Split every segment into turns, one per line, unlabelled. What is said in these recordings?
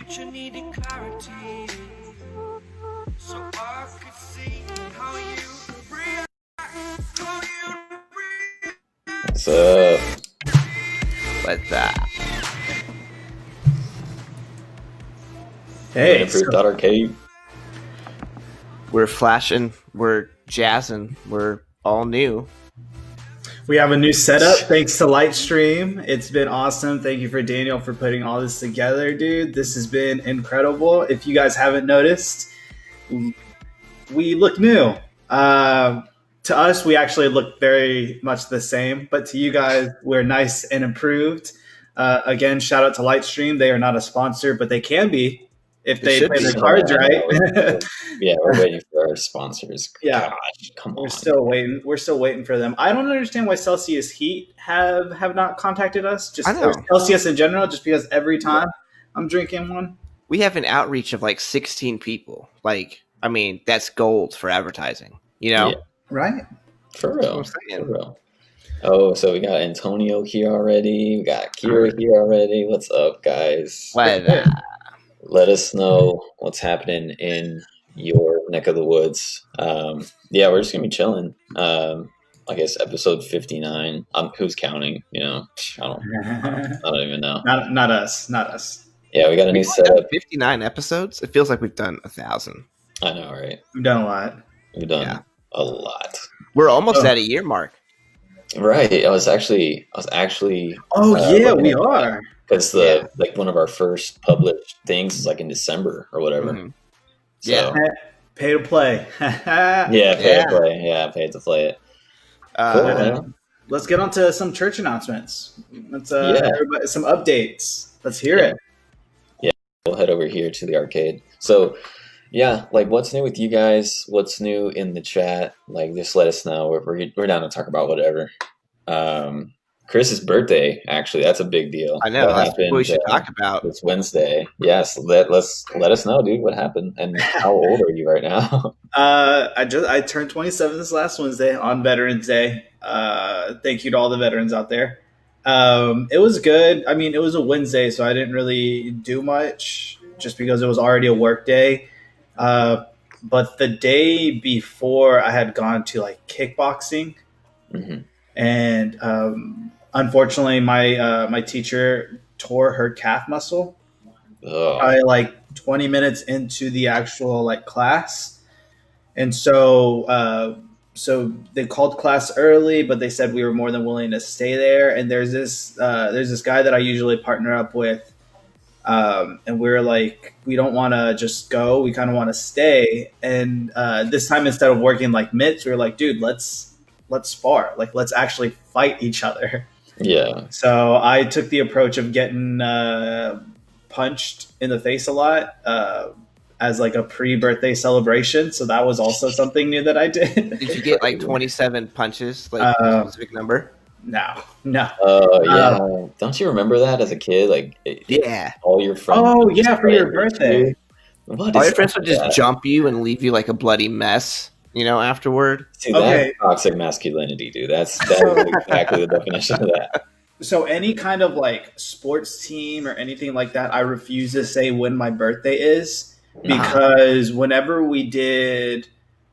you needed clarity, so I could see how you react, how you react.
What's up?
What's up?
Hey,
Improved arcade.
We're flashing, we're jazzing, we're all new.
we have a new setup thanks to Lightstream. It's been awesome. Thank you for Daniel for putting all this together, dude. This has been incredible. If you guys haven't noticed, we look new. To us, we actually look very much the same, but to you guys, we're nice and improved. Again, shout out to Lightstream. They are not a sponsor, but they can be if they
should
play
be.
their cards right.
Yeah, we're waiting for our sponsors.
Yeah.
Gosh, come on.
We're still waiting. We're still waiting for them. I don't understand why Celsius Heat have not contacted us. Just
I know.
Celsius in general, just because every time I'm drinking one.
We have an outreach of like 16 people. Like, I mean, that's gold for advertising. You know?
Yeah.
Right.
For
That's
real.
what I'm saying.
For real. Oh, so we got Antonio here already. We got Kira here already. What's up, guys?
What?
Let us know what's happening in your neck of the woods. Yeah, we're just gonna be chilling. I guess episode 59. Who's counting? You know, I don't even know.
Not us. Not us.
Yeah, we got a new
We've only done
setup.
59 episodes. It feels like we've done 1,000.
I know, right?
We've done a lot.
We've done
Yeah.
a lot.
We're almost
Oh.
at a year mark.
Right. I was actually.
Oh yeah,
looking
we
at
are.
because
Yeah.
like one of our first published things is like in December or whatever.
Mhm.
So,
Yeah.
Pay to play.
yeah, pay
Yeah.
to play. Yeah, pay to play it. Cool, man.
Let's get on to some church announcements. Let's
Yeah.
everybody, some updates. Let's hear
Yeah.
it.
We'll head over here to the arcade. So, yeah, like what's new with you guys? What's new in the chat? Like, just let us know. We're down to talk about whatever. Chris's birthday, actually, that's a big deal.
I know.
What
That's what we should
happened,
talk about.
this Wednesday. Yes, let us know, dude. What happened and how old are you right now?
I turned 27 this last Wednesday on Veterans Day. Thank you to all the veterans out there. It was good. I mean, it was a Wednesday, so I didn't really do much just because it was already a work day. But the day before, I had gone to like kickboxing,
Mhm.
and unfortunately, my teacher tore her calf muscle.
Ugh.
I like 20 minutes into the actual like class, and so they called class early, but they said we were more than willing to stay there. And there's this guy that I usually partner up with, and we were like, we don't want to just go, we kind of want to stay. And this time, instead of working like mitts, we were like, dude, let's spar, like let's actually fight each other.
Yeah.
So I took the approach of getting punched in the face a lot as like a pre-birthday celebration. So that was also something new that I did.
Did you get like 27 punches? Like a specific number?
No.
Yeah. Don't you remember that as a kid? Like,
Yeah.
all your friends.
Oh yeah, for your
Right.
birthday.
What
All
is
your friends would just
that?
jump you and leave you like a bloody mess, you know, afterward.
See,
Okay.
that's toxic masculinity, dude. That is exactly the definition of that.
So any kind of like sports team or anything like that, I refuse to say when my birthday is, because whenever we did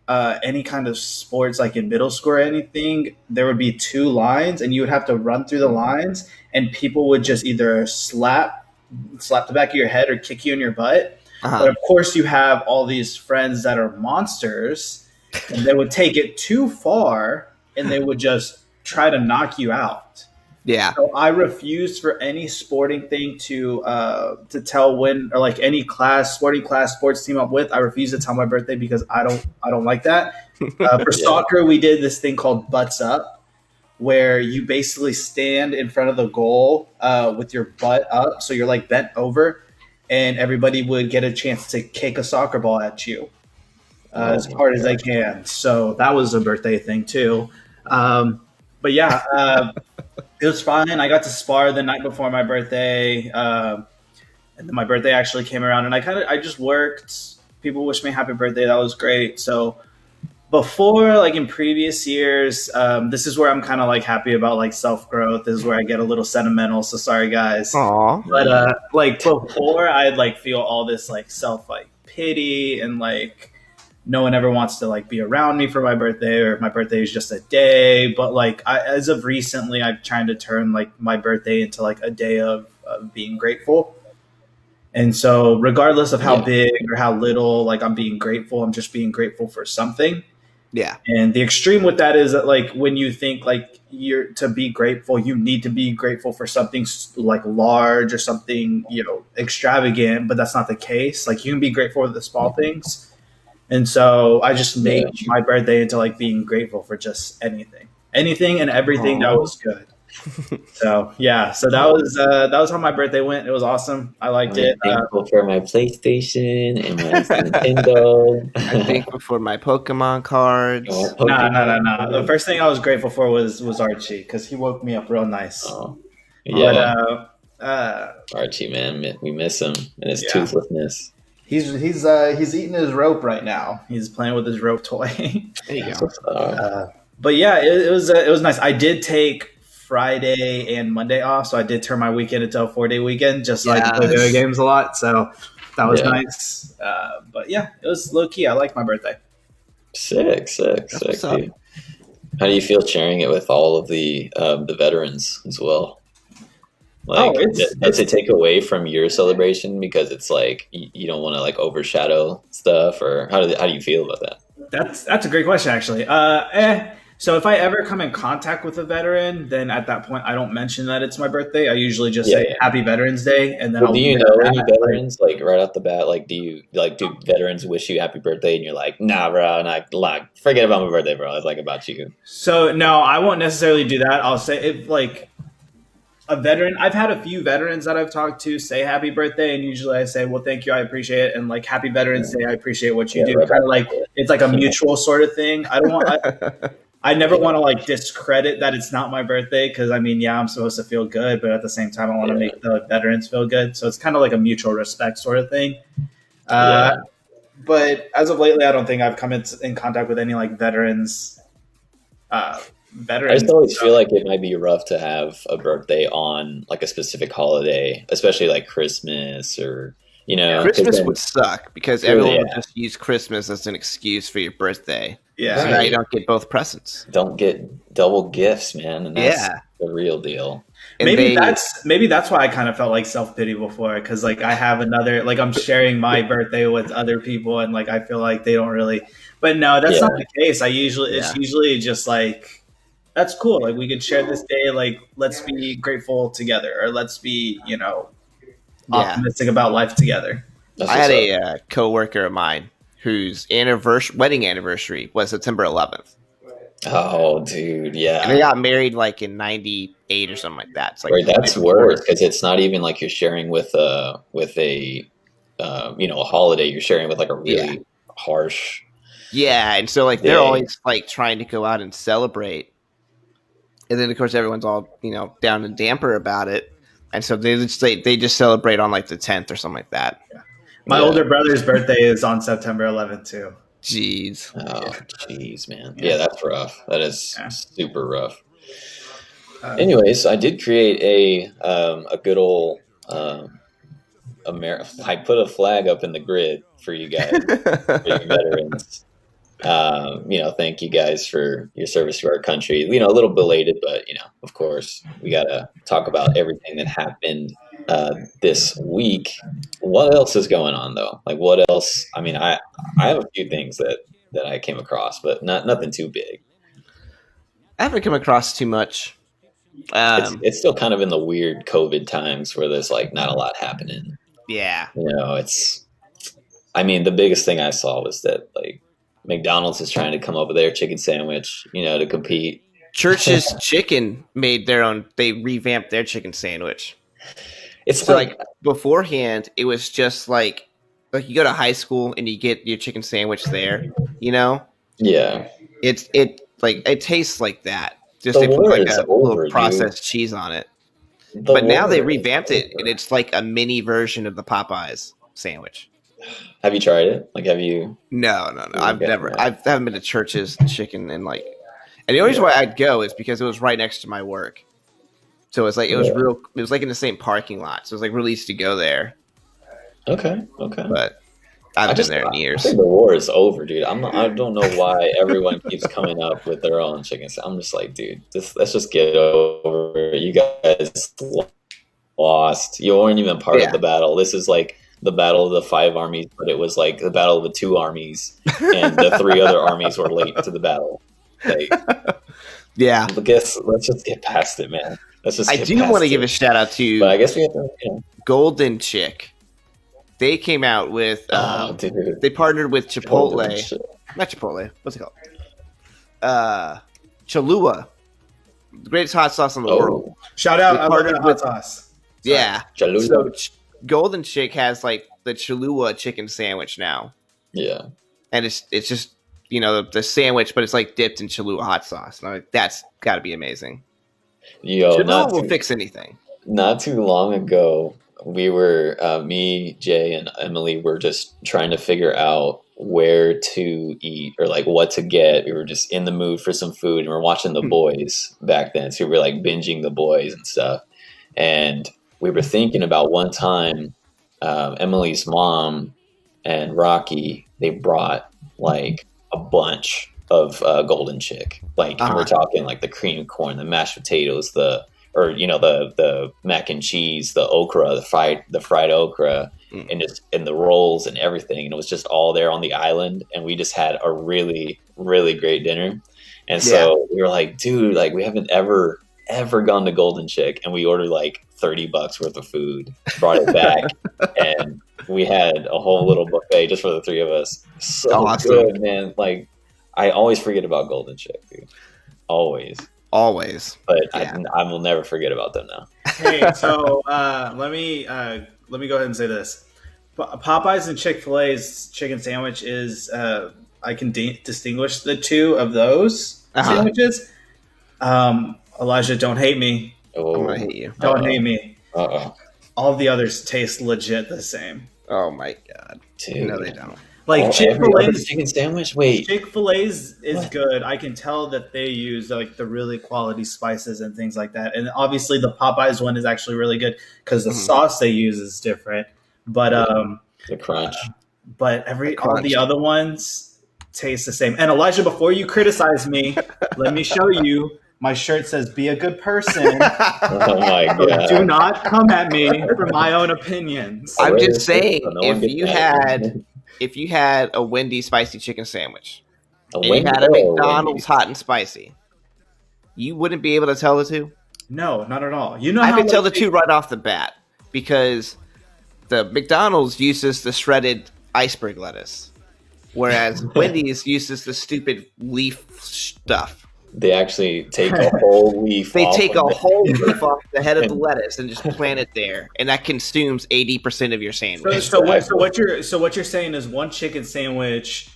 any kind of sports, like in middle school or anything, there would be two lines, and you would have to run through the lines, and people would just either slap the back of your head or kick you in your butt. But of course, you have all these friends that are monsters, and they would take it too far, and they would just try to knock you out.
Yeah.
So I refuse for any sporting thing to tell when, or like any sporting class, sports team I'm with. I refuse to tell my birthday because I don't like that. For soccer, we did this thing called butts up, where you basically stand in front of the goal with your butt up, so you're like bent over, and everybody would get a chance to kick a soccer ball at you as hard as they can. So that was a birthday thing too. But yeah. It was fine. I got to spar the night before my birthday, and then my birthday actually came around, and I just worked. People wished me happy birthday. That was great. So before, like in previous years, this is where I'm kind of like happy about like self growth. This is where I get a little sentimental. So sorry, guys.
Aw.
But like before, I'd like feel all this like self like pity and like no one ever wants to like be around me for my birthday, or my birthday is just a day. But like as of recently, I'm trying to turn like my birthday into like a day of being grateful. And so regardless of how
Yeah.
big or how little, like I'm being grateful, I'm just being grateful for something.
Yeah.
And the extreme with that is that like when you think like you're to be grateful, you need to be grateful for something like large or something, extravagant, but that's not the case. Like you can be grateful for the small things. And so I just made
Yeah.
my birthday into like being grateful for just anything and everything that
Aw.
was good. So yeah, so that was how my birthday went. It was awesome. I liked it.
I'm thankful for my PlayStation and my Nintendo.
I'm thankful for my Pokemon cards.
No. The first thing I was grateful for was Archie because he woke me up real nice.
Oh, yeah,
But
Archie, man, we miss him and his
Yeah.
toothlessness.
he's eating his rope right now. He's playing with his rope toy.
There you go.
But yeah, it was nice. I did take Friday and Monday off, so I did turn my weekend into a 4-day weekend, just so I could play
Yes.
video games a lot. So that was
Yeah.
nice. But yeah, it was low key. I like my birthday.
Sick,
what's up.
dude. How do you feel sharing it with all of the veterans as well? Like, does it take away from your celebration because it's like you don't want to like overshadow stuff, or how do you feel about that?
That's a great question, actually. So if I ever come in contact with a veteran, then at that point I don't mention that it's my birthday. I usually just say Happy Veterans Day, and then
Well,
I'll
do you
leave it
know
at
any
that.
veterans like right off the bat? Like, do veterans wish you happy birthday, and you're like, nah, bro, like forget about my birthday, bro. It's like about you.
So no, I won't necessarily do that. I'll say if like a veteran. I've had a few veterans that I've talked to say happy birthday, and usually I say, well, thank you, I appreciate it, and like Happy Veterans Day, I appreciate what you do.
Right
Kind of like it's like a mutual sort of thing. I don't want. I never want to like discredit that it's not my birthday because I mean, yeah, I'm supposed to feel good, but at the same time, I want to make the veterans feel good. So it's kind of like a mutual respect sort of thing. But as of lately, I don't think I've come in contact with any like veterans.
I just always feel like it might be rough to have a birthday on like a specific holiday, especially like Christmas or
Christmas would suck because everyone would just use Christmas as an excuse for your birthday.
Yeah.
So now you don't get both presents.
Don't get double gifts, man. And that's the real deal.
And
maybe that's why I kind of felt like self-pity before, because like I have another, like I'm sharing my birthday with other people and like I feel like they don't really, but no, that's not the case. It's usually just like, that's cool, like we could share this day, like let's be grateful together, or let's be optimistic about life together.
I had a coworker of mine whose wedding anniversary was September 11th.
Oh, dude, yeah.
And they got married like in '98 or something like that. It's like
that's worse because it's not even like you're sharing with a holiday. You're sharing with like a really harsh.
Yeah, and so like they're always like trying to go out and celebrate, and then of course everyone's all down and damper about it, and so they just celebrate on like the 10th or something like that.
Yeah. My older brother's birthday is on September 11th too.
Jeez.
Oh, jeez, man. Yeah, that's rough. That is super rough. Anyways, I did create a good old I put a flag up in the grid for you guys, for you veterans. Thank you guys for your service to our country. A little belated, but of course, we gotta talk about everything that happened this week. What else is going on though? Like what else? I mean, I have a few things that I came across, but nothing too big.
I haven't come across too much.
It's still kind of in the weird COVID times where there's like not a lot happening.
Yeah.
The biggest thing I saw was that like McDonald's is trying to come up with their chicken sandwich, to compete. Church's
Chicken made their own. They revamped their chicken sandwich.
It's
so like beforehand, it was just like you go to high school and you get your chicken sandwich there. Yeah. It tastes like that. Just they put like a little processed cheese on it. But now they revamped it and it's like a mini version of the Popeyes sandwich.
Have you tried it? Like, have you?
No. I've
Okay,
never.
yeah.
I haven't been to Church's Chicken and like. And the only reason why I'd go is because it was right next to my work. So it's like it was
Yeah.
real. It was like in the same parking lot. So it was like really easy to go there.
Okay.
But I haven't been there in
I
years.
think the war is over, dude. I don't know why everyone keeps coming up with their own chicken. I'm just like, dude, let's just get over it. You guys lost. You weren't even part of the battle. This is like the battle of the 5 armies, but it was like the battle of the 2 armies, and the 3 other armies were late to the battle. Like,
Yeah.
I guess let's just get past it, man. Let's just.
I do want to give a shout out to
But I guess we have to.
Golden Chick. They came out with.
Dude.
They partnered with Chipotle.
Golden shit.
Not Chipotle. What's it called? Cholula. The greatest hot sauce in the world.
Shout out,
We
I love
partnered
that
with-
hot sauce.
Yeah.
Cholula.
So Golden Chick has like the Cholula chicken sandwich now.
Yeah.
And it's just, the sandwich, but it's like dipped in Cholula hot sauce. And I'm like, that's got to be amazing.
Yo,
Cholula will fix anything.
not too long ago, we were me, Jay, and Emily were just trying to figure out where to eat or like what to get. We were just in the mood for some food, and we are watching The Boys back then, so we were like binging The Boys and stuff. And we were thinking about one time, Emily's mom and Rocky, they brought like a bunch of Golden Chick, like and we're talking like the cream corn, the mashed potatoes, the mac and cheese, the okra, the fried okra, and the rolls and everything. And it was just all there on the island, and we just had a really, really great dinner. And so we were like, dude, like we haven't ever gone to Golden Chick, and we ordered like $30 worth of food, brought it back, and we had a whole little buffet just for the 3 of us. So
awesome.
good, man. Like I always forget about Golden Chick, dude. Always. But I will never forget about them now.
Hey, so let me go ahead and say this: Popeyes and Chick-fil-A's chicken sandwich is I can distinguish the 2 of those sandwiches. Elijah, don't hate me.
I'm gonna hate you.
Don't hate me.
Uh-oh.
All of the others taste legit the same.
Oh my god.
Dude.
No, they don't.
Like
Chick-fil-A's
Chick-fil-A's
chicken sandwich? Wait.
Chick-fil-A's is good. I can tell that they use like the really quality spices and things like that. And obviously the Popeyes one is actually really good because the sauce they use is different. But
the crunch.
But all the other ones taste the same. And Elijah, before you criticize me, let me show you. My shirt says "Be a good person."
Oh my
So
god.
do not come at me for my own opinions.
I'm just saying,
So no one gets
if you had a Wendy's spicy chicken sandwich,
a
and you had a
Wendy's-
McDonald's hot and spicy, you wouldn't be able to tell the 2?
No, not at all. You know
I
how
could tell the 2 right off the bat because the McDonald's uses the shredded iceberg lettuce, whereas Wendy's uses the stupid leaf stuff.
They actually take a whole leaf.
They
off
take
of
a
it.
whole leaf off the head of the lettuce and just plant it there, and that consumes 80% of your sandwich.
So what you're saying is one chicken sandwich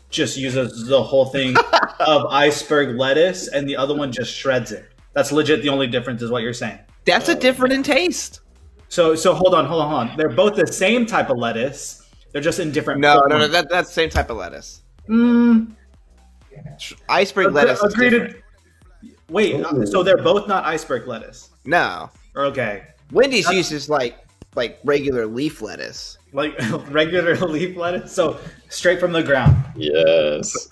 just uses the whole thing of iceberg lettuce, and the other one just shreds it. That's legit. The only difference is what you're saying.
That's a different in taste.
So hold on. They're both the same type of lettuce. They're just in different.
No,
forms.
that's the same type of lettuce.
Mm,
Iceberg lettuce is different.
Wait, so they're both not iceberg lettuce?
No,
Okay,
Wendy's uses like regular leaf lettuce.
like regular leaf lettuce. So straight from the ground.
Yes.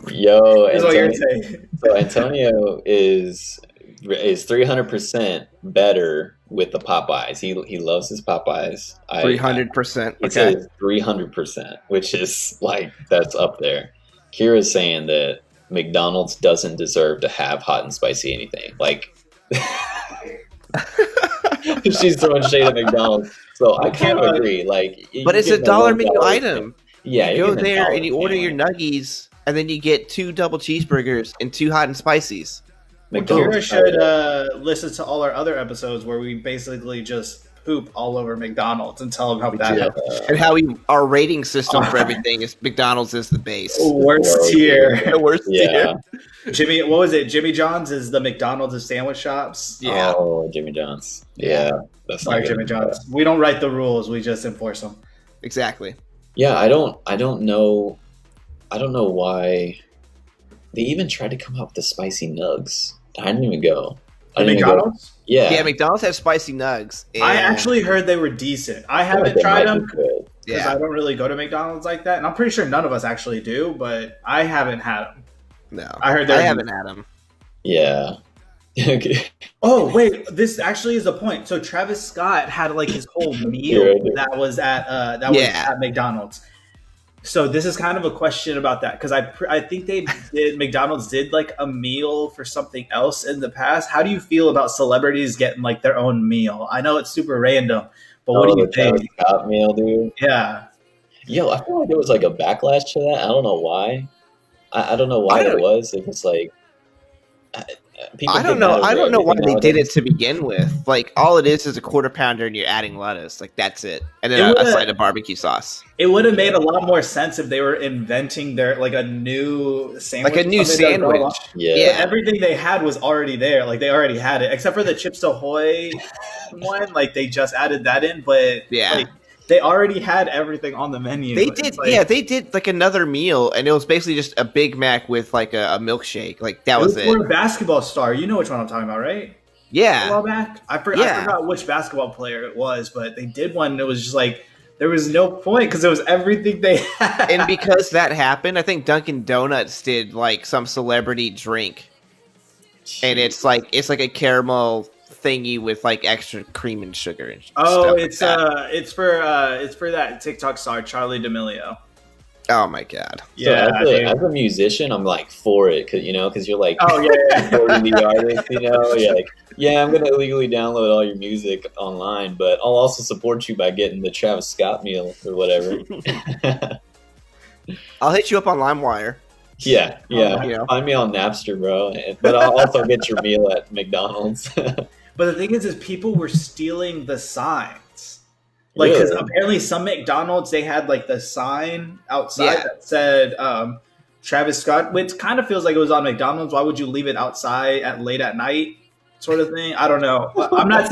Yo,
Is what you're
Antonio,
saying.
so Antonio is 300% better with the Popeyes. He loves his Popeyes.
300%.
He says 300%, which is like that's up there. Kira's saying that McDonald's doesn't deserve to have hot and spicy anything. Like she's throwing shade at McDonald's. So I kind of agree. Like,
But it's a $1 menu item.
Yeah,
You go there and you order
your
your nuggies, and then you get 2 double cheeseburgers and 2 hot and spicies.
Kira should listen to all our other episodes where we basically just poop all over McDonald's and tell them how bad it is.
And how our rating system for everything is McDonald's is the base.
Worst tier.
The worst
Yeah.
tier.
Jimmy, what was it? Jimmy John's is the McDonald's of sandwich shops.
Yeah.
Oh, Jimmy John's. Yeah. That's
Sorry,
not good.
Jimmy John's. We don't write the rules; we just enforce them.
exactly.
Yeah, I don't know why they even tried to come out with the spicy nugs. I didn't even go. I
The
didn't even go.
McDonald's?
Yeah,
Yeah, McDonald's have spicy nugs.
I
and-
actually heard they were decent. I
I feel like
haven't
they
tried
might
them
be good.
because
yeah,
I don't really go to McDonald's like that, and I'm pretty sure none of us actually do. But I haven't had them.
no,
I heard
I
they're
haven't had them.
Yeah. Okay.
Oh wait, this actually is a point. So Travis Scott had like his whole meal
Yeah.
that was at
Yeah.
McDonald's. So this is kind of a question about that because I think McDonald's did like a meal for something else in the past. How do you feel about celebrities getting like their own meal? I know it's super random, but what do you
the Travis
think?
Scott meal, dude.
Yeah,
Yo, I feel like there was like a backlash to that. I don't know why. I don't know why
I
there
don't-
was. It was like people
I don't
get mad
know.
over
I don't know why
everything
they did it
nowadays.
to begin with. Like all it is a quarter pounder and you're adding lettuce. Like that's it, and then
It
a
would've-
side of barbecue sauce.
it would have made a lot more sense if they were inventing their like a new sandwich,
Like a new
something that would go
sandwich.
along.
Yeah.
Yeah.
But everything they had was already there. Like they already had it, except for the Chips Ahoy one. Like they just added that in, but
Yeah.
like, they already had everything on the menu.
They
It's
did,
like-
yeah. They did like another meal, and it was basically just a Big Mac with like a milkshake. Like that was
for
it.
a basketball star. You know which one I'm talking about, right? A
Yeah,
while back, I
Yeah.
forgot which basketball player it was, but they did one. And it was just like there was no point because it was everything they had.
and because that happened, I think Dunkin' Donuts did like some celebrity drink, and it's like a caramel thingy with like extra cream and sugar and
oh,
stuff
it's
like that.
it's for that TikTok star Charlie D'Amelio.
Oh my god.
So
Yeah, dude.
as a musician, I'm like for it, because you're like
Oh yeah, yeah.
supporting the artist, You're like, yeah, I'm gonna illegally download all your music online, but I'll also support you by getting the Travis Scott meal or whatever.
I'll hit you up on LimeWire.
yeah.
You know.
Find me on Napster, bro. But I'll also get your meal at McDonald's.
But the thing is people were stealing the signs. Like, because
Really?
apparently some McDonald's, they had like the sign outside
Yeah.
that said Travis Scott, which kind of feels like it was on McDonald's. Why would you leave it outside at late at night, sort of thing? I don't know. I'm not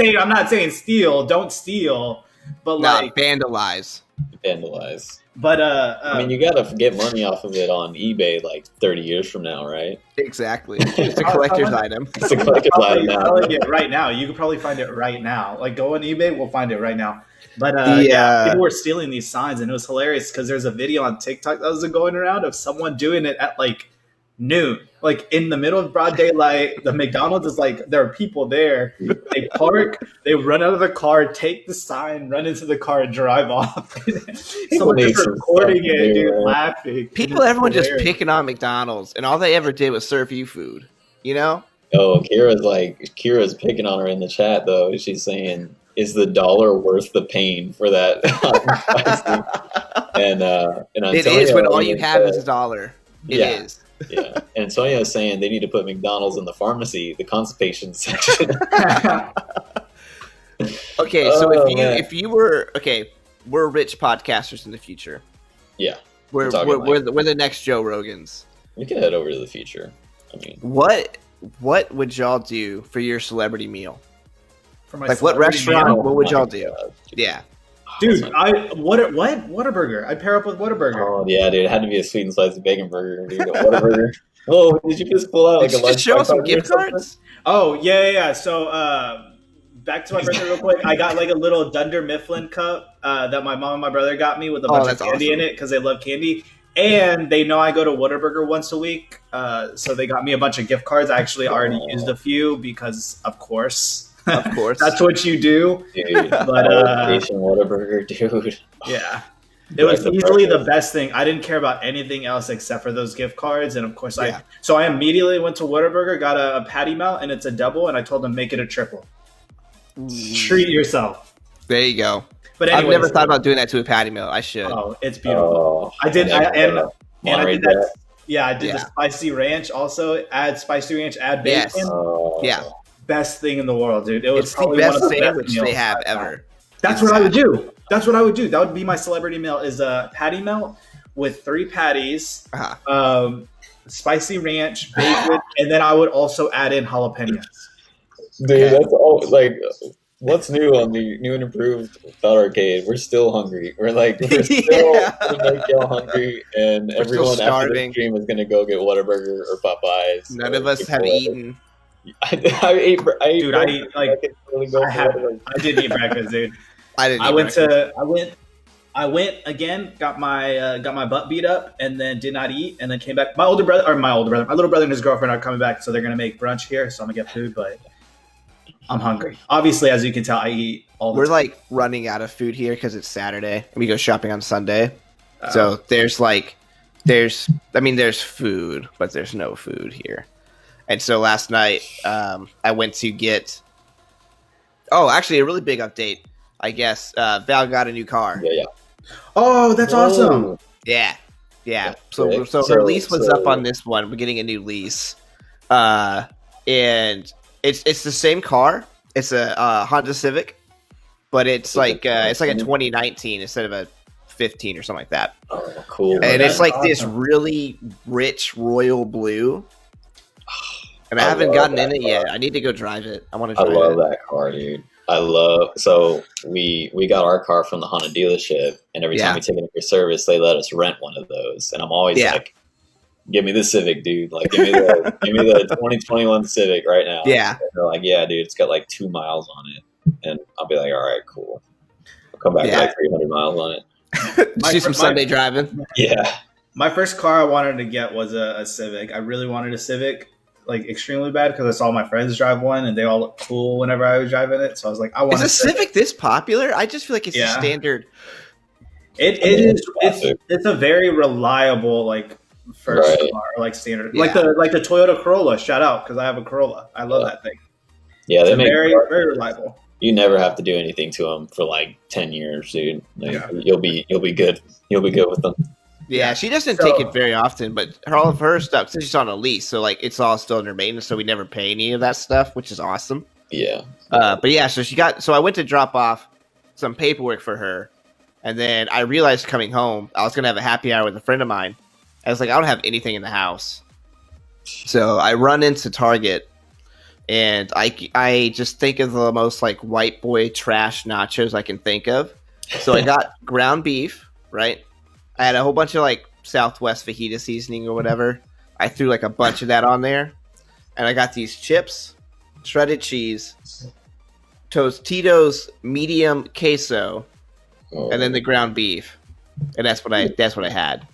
saying steal. Don't steal. But
Not
like,
vandalize.
Vandalize.
but
I mean, you gotta get money off of it on eBay like 30 years from now, right?
Exactly. It's a collector's item.
It's a collector's item now.
Probably get right now. You could probably find it right now. Like go on eBay, we'll find it right now. But people were stealing these signs, and it was hilarious because there's a video on TikTok that was going around of someone doing it at like noon, like in the middle of broad daylight. The McDonald's is like there are people there. They park, they run out of the car, take the sign, run into the car, and drive off. Someone
need
just
some
recording
stuff to
it,
do,
dude,
man.
laughing.
People,
It's
everyone just
hilarious.
picking on McDonald's, and all they ever did was serve you food. You know?
Oh, Kira's picking on her in the chat though. She's saying, "Is the dollar worth the pain for that?" and
It is when all you
Antonio
have is
said-
a dollar. It
Yeah.
is.
yeah. And Antonio is saying they need to put McDonald's in the pharmacy, the constipation section.
Okay, so
Oh,
if you were okay, we're rich podcasters in the future.
Yeah,
We're
talking
we're the next Joe Rogans.
we can head over to the future. I mean,
What would y'all do for your celebrity meal?
For my
Like what
celebrity
restaurant?
meal.
What would y'all
my
do?
God.
Yeah.
Dude, Whataburger. I'd pair up with Whataburger.
Oh yeah, dude, it had to be a sweet and spicy bacon burger, dude. Whataburger. Oh, did you just pull out like
Did
a
you just show us some
lunchbox
gift
or something?
cards?
Oh, yeah. So, back to my birthday real quick. I got like a little Dunder Mifflin cup that my mom and my brother got me with a bunch of
that's
candy in
awesome.
it because they love candy. And they know I go to Whataburger once a week. So they got me a bunch of gift cards. I actually already used a few because, of course,
Of course.
that's what you do.
Dude,
But,
Station Whataburger, dude.
Yeah. It was
Like the
easily the
breakfast.
best thing. I didn't care about anything else except for those gift cards. And of course,
Yeah.
I immediately went to Whataburger, got a patty melt, and it's a double. And I told them, make it a triple. Treat yourself.
There you go.
But
I've
anyways,
never thought about doing that to a patty meal. I should.
Oh, it's beautiful.
Oh,
I did,
yeah,
and I
Monterey
did that.
Jack.
Yeah, I did
Yeah.
the spicy ranch also. Add spicy ranch, add
Yes.
bacon.
Oh.
Yeah.
Best thing in the world, dude. It was
It's the
probably
best
one of the
sandwich
best meals
they have
I've had.
ever.
That's what I would do. That's what I would do. That would be my celebrity meal: is a patty melt with 3 patties,
Uh-huh.
spicy ranch, bacon, and then I would also add in jalapenos.
Dude, that's all. Like, what's new on the new and improved Thought Arcade? We're still hungry. We're still
Yeah.
gonna make y'all hungry, and
We're still
everyone after the
starving.
stream is gonna go get Whataburger or Popeyes.
None
or
of us have
Chick-fil-A.
eaten.
I ate.
Dude, I
breakfast.
eat, like,
could totally go
I
for
have.
Whataburger.
I did eat breakfast, dude.
I didn't.
I
eat
went
breakfast.
I went again, got my butt beat up, and then did not eat, and then came back. My little brother, my little brother and his girlfriend are coming back, so they're gonna make brunch here. So I'm gonna get food, but I'm hungry. Obviously, as you can tell, I eat all the
We're
time.
like running out of food here because it's Saturday and we go shopping on Sunday.
Uh,
So there's food, but there's no food here. And so last night, I went to get. Oh, actually, a really big update. I guess Val got a new car.
Yeah, yeah.
oh, that's awesome.
Whoa.
Yeah.
That's
So
sick.
her
So-
lease was
so-
up on this one. We're getting a new lease, and it's the same car. It's a Honda Civic, but it's like a 2019 instead of a 15 or something like that.
Oh, cool.
Yeah,
And
that's
it's like this
awesome.
really rich royal blue. And I
I
haven't
love
gotten
that
in it
car.
yet. I need to go drive it. I want to
I
drive
love
it.
that car, dude. So we got our car from the Honda dealership, and every
Yeah.
time we take it for service, they let us rent one of those. And I'm always
Yeah.
like, "Give me the Civic, dude! Like, give me the 2021 Civic right now."
Yeah.
And they're like, "Yeah, dude, it's got like 2 miles on it," and I'll be like, "All right, cool." I'll come back with
Yeah.
like 300 miles on it.
Do some Sunday driving.
Yeah,
My first car I wanted to get was a Civic. I really wanted a Civic, like extremely bad, because I saw my friends drive one and they all look cool whenever I was driving it. So I was like, I want
Is a Civic this popular? I just feel like it's
Yeah.
a standard.
It
I mean,
is. It's a very reliable like first
Right.
car, like standard,
Yeah.
like the Toyota Corolla. Shout out because I have a Corolla. I love
Yeah.
that thing.
yeah.
It's
They
a
make
very
cars-
very reliable.
You never have to do anything to them for like 10 years, dude. Like,
Yeah.
you'll be good. You'll be good with them.
Yeah, she doesn't
So-
take it very often, but all of her stuff, since she's on a lease, so like it's all still under maintenance, so we never pay any of that stuff, which is awesome.
Yeah.
But yeah, so I went to drop off some paperwork for her, and then I realized coming home I was gonna have a happy hour with a friend of mine. I was like, I don't have anything in the house, so I run into Target, and I just think of the most like white boy trash nachos I can think of. So I got ground beef, right? I had a whole bunch of like Southwest fajita seasoning or whatever. I threw like a bunch of that on there, and I got these chips, shredded cheese, Tostitos medium queso,
Oh,
and then the ground beef, and that's what I had.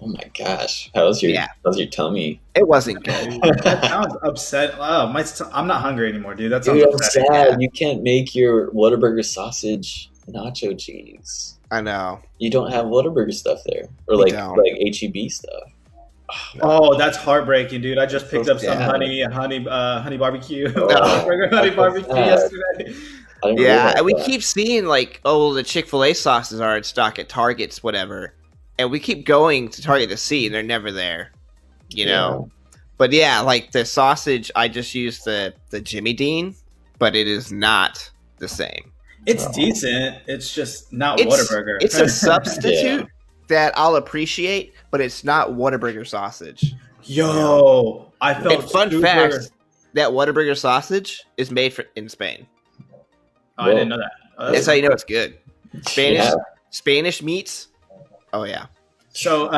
oh my gosh. How's your
Yeah.
tummy?
It wasn't good.
That sounds upset. Oh, I'm not hungry anymore, dude. That sounds
Dude, I'm
upsetting.
sad. You can't make your Whataburger sausage nacho cheese.
I know.
You don't have Whataburger stuff there, or
We
like
don't.
HEB stuff.
Oh, that's heartbreaking, dude. I just picked up some
Yeah.
honey barbecue,
Oh,
burger honey
that's so
barbecue
sad.
yesterday.
I didn't
Yeah,
realize
and we
that.
keep seeing like, oh, the Chick-fil-A sauces are in stock at Targets, whatever, and we keep going to Target to see, and they're never there. You know. But yeah, like the sausage, I just used the Jimmy Dean, but it is not the same.
It's
Oh.
decent. It's just not
It's-
Whataburger.
It's a substitute that I'll appreciate, but it's not Whataburger sausage.
Yo, I felt
And fun
super.
fact, that Whataburger sausage is made in Spain.
Oh, I didn't know that. Oh,
That's how you know it's good. Spanish
Yeah.
Spanish meats. Oh yeah.
So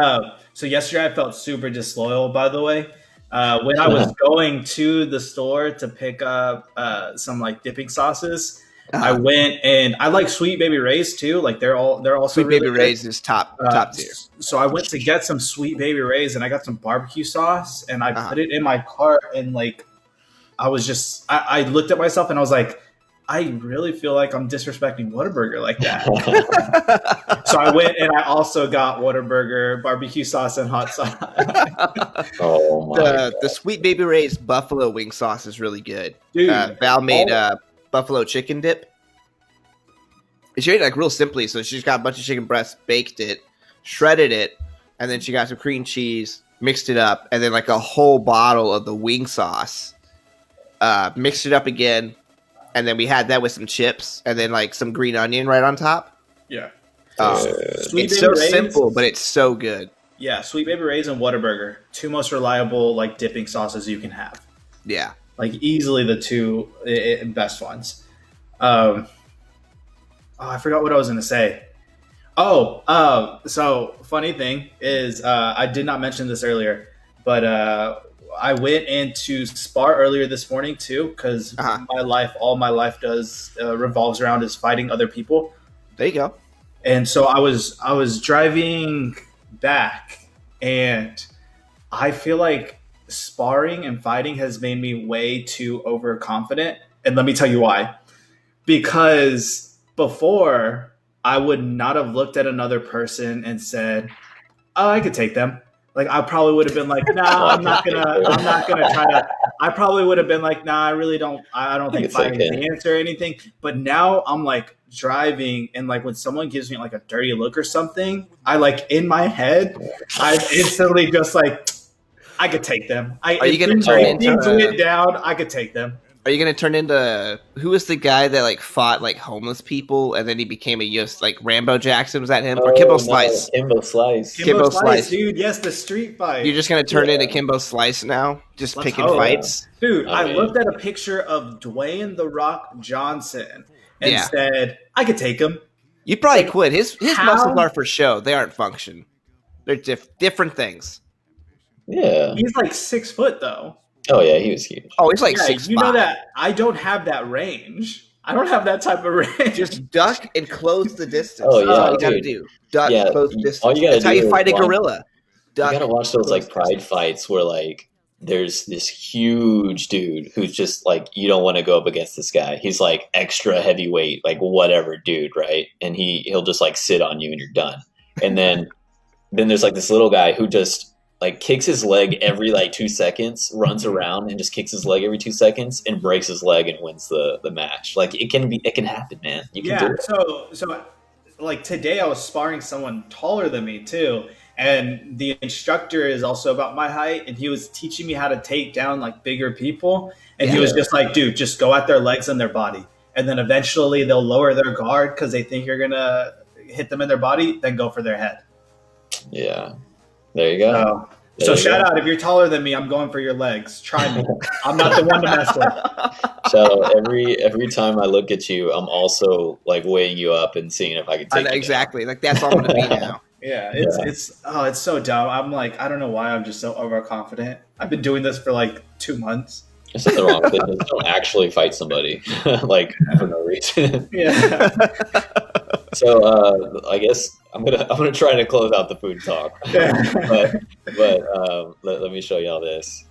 yesterday I felt super disloyal. By the way, when I was going to the store to pick up some like dipping sauces, I went and I like Sweet Baby Ray's too. Like they're also
Sweet
really
Baby
good.
Ray's is top tier.
So I went to get some Sweet Baby Ray's and I got some barbecue sauce and I
Uh-huh.
put it in my cart and like I was just I looked at myself and I was like, I really feel like I'm disrespecting Whataburger like that. So I went and I also got Whataburger barbecue sauce and hot sauce.
Oh my.
The Sweet Baby Ray's buffalo wing sauce is really good.
Dude,
Val made
all-
buffalo chicken dip. She made it like real simply. So she's got a bunch of chicken breasts, baked it, shredded it, and then she got some cream cheese, mixed it up, and then like a whole bottle of the wing sauce. Mixed it up again, and then we had that with some chips, and then like some green onion right on top.
yeah.
Dude.
It's so simple, but it's so good.
Yeah, Sweet Baby Ray's and Whataburger, two most reliable like dipping sauces you can have.
Yeah.
Like easily the two best ones. Oh, I forgot what I was going to say. So funny thing is, I did not mention this earlier, but I went into Spar earlier this morning too, because all my life does revolves around is fighting other people.
There you go.
And so I was driving back, and I feel like sparring and fighting has made me way too overconfident. And let me tell you why. Because before, I would not have looked at another person and said, "Oh, I could take them." Like, I probably would have been like, "Nah, I'm not gonna try to." I probably would have been like, "Nah, I really don't. I don't think fighting is the answer or anything." But now I'm like driving, and like when someone gives me like a dirty look or something, I like in my head, I instantly just like, I could take them.
Are you gonna turn into
it down? I could take them.
Are you gonna turn into who was the guy that like fought like homeless people and then he became a US like Rambo Jackson? Was that him or Kimbo Slice?
Kimbo Slice.
Kimbo Slice, dude. Yes, the street fight.
You're just gonna turn into Kimbo Slice now, just picking fights,
dude. I looked at a picture of Dwayne the Rock Johnson and said I could take him.
You probably could. His muscles are for show; they aren't function. They're different things.
Yeah,
he's like 6 foot though.
Oh yeah, he was huge.
Oh, he's like 6'5".
You know that I don't have that range. I don't have that type of range.
Just duck and close the distance.
Oh yeah,
that's all you gotta do. Duck, close the distance.
All you gotta
that's how you fight a gorilla.
Duck, you gotta watch those like pride fights where like there's this huge dude who's just like you don't want to go up against this guy. He's like extra heavyweight, like whatever dude, right? And he'll just like sit on you and you're done. And then there's like this little guy who just like kicks his leg every like 2 seconds, runs around and just kicks his leg every 2 seconds and breaks his leg and wins the match. Like it can happen, man. You can do it.
So like today I was sparring someone taller than me too. And the instructor is also about my height, and he was teaching me how to take down like bigger people. And he was just like, dude, just go at their legs and their body. And then eventually they'll lower their guard because they think you're gonna hit them in their body, then go for their head.
Yeah. There you go.
So shout out, if you're taller than me, I'm going for your legs. Try me. I'm not the one to mess with.
So every time I look at you, I'm also like weighing you up and seeing if I can take you
exactly down. Like that's all I'm gonna be now.
Yeah, it's so dumb. I'm like, I don't know why I'm just so overconfident. I've been doing this for like 2 months.
There's nothing wrong with it. Just don't actually fight somebody like for no reason.
Yeah.
So I guess I'm gonna try to close out the food talk, but let me show y'all this.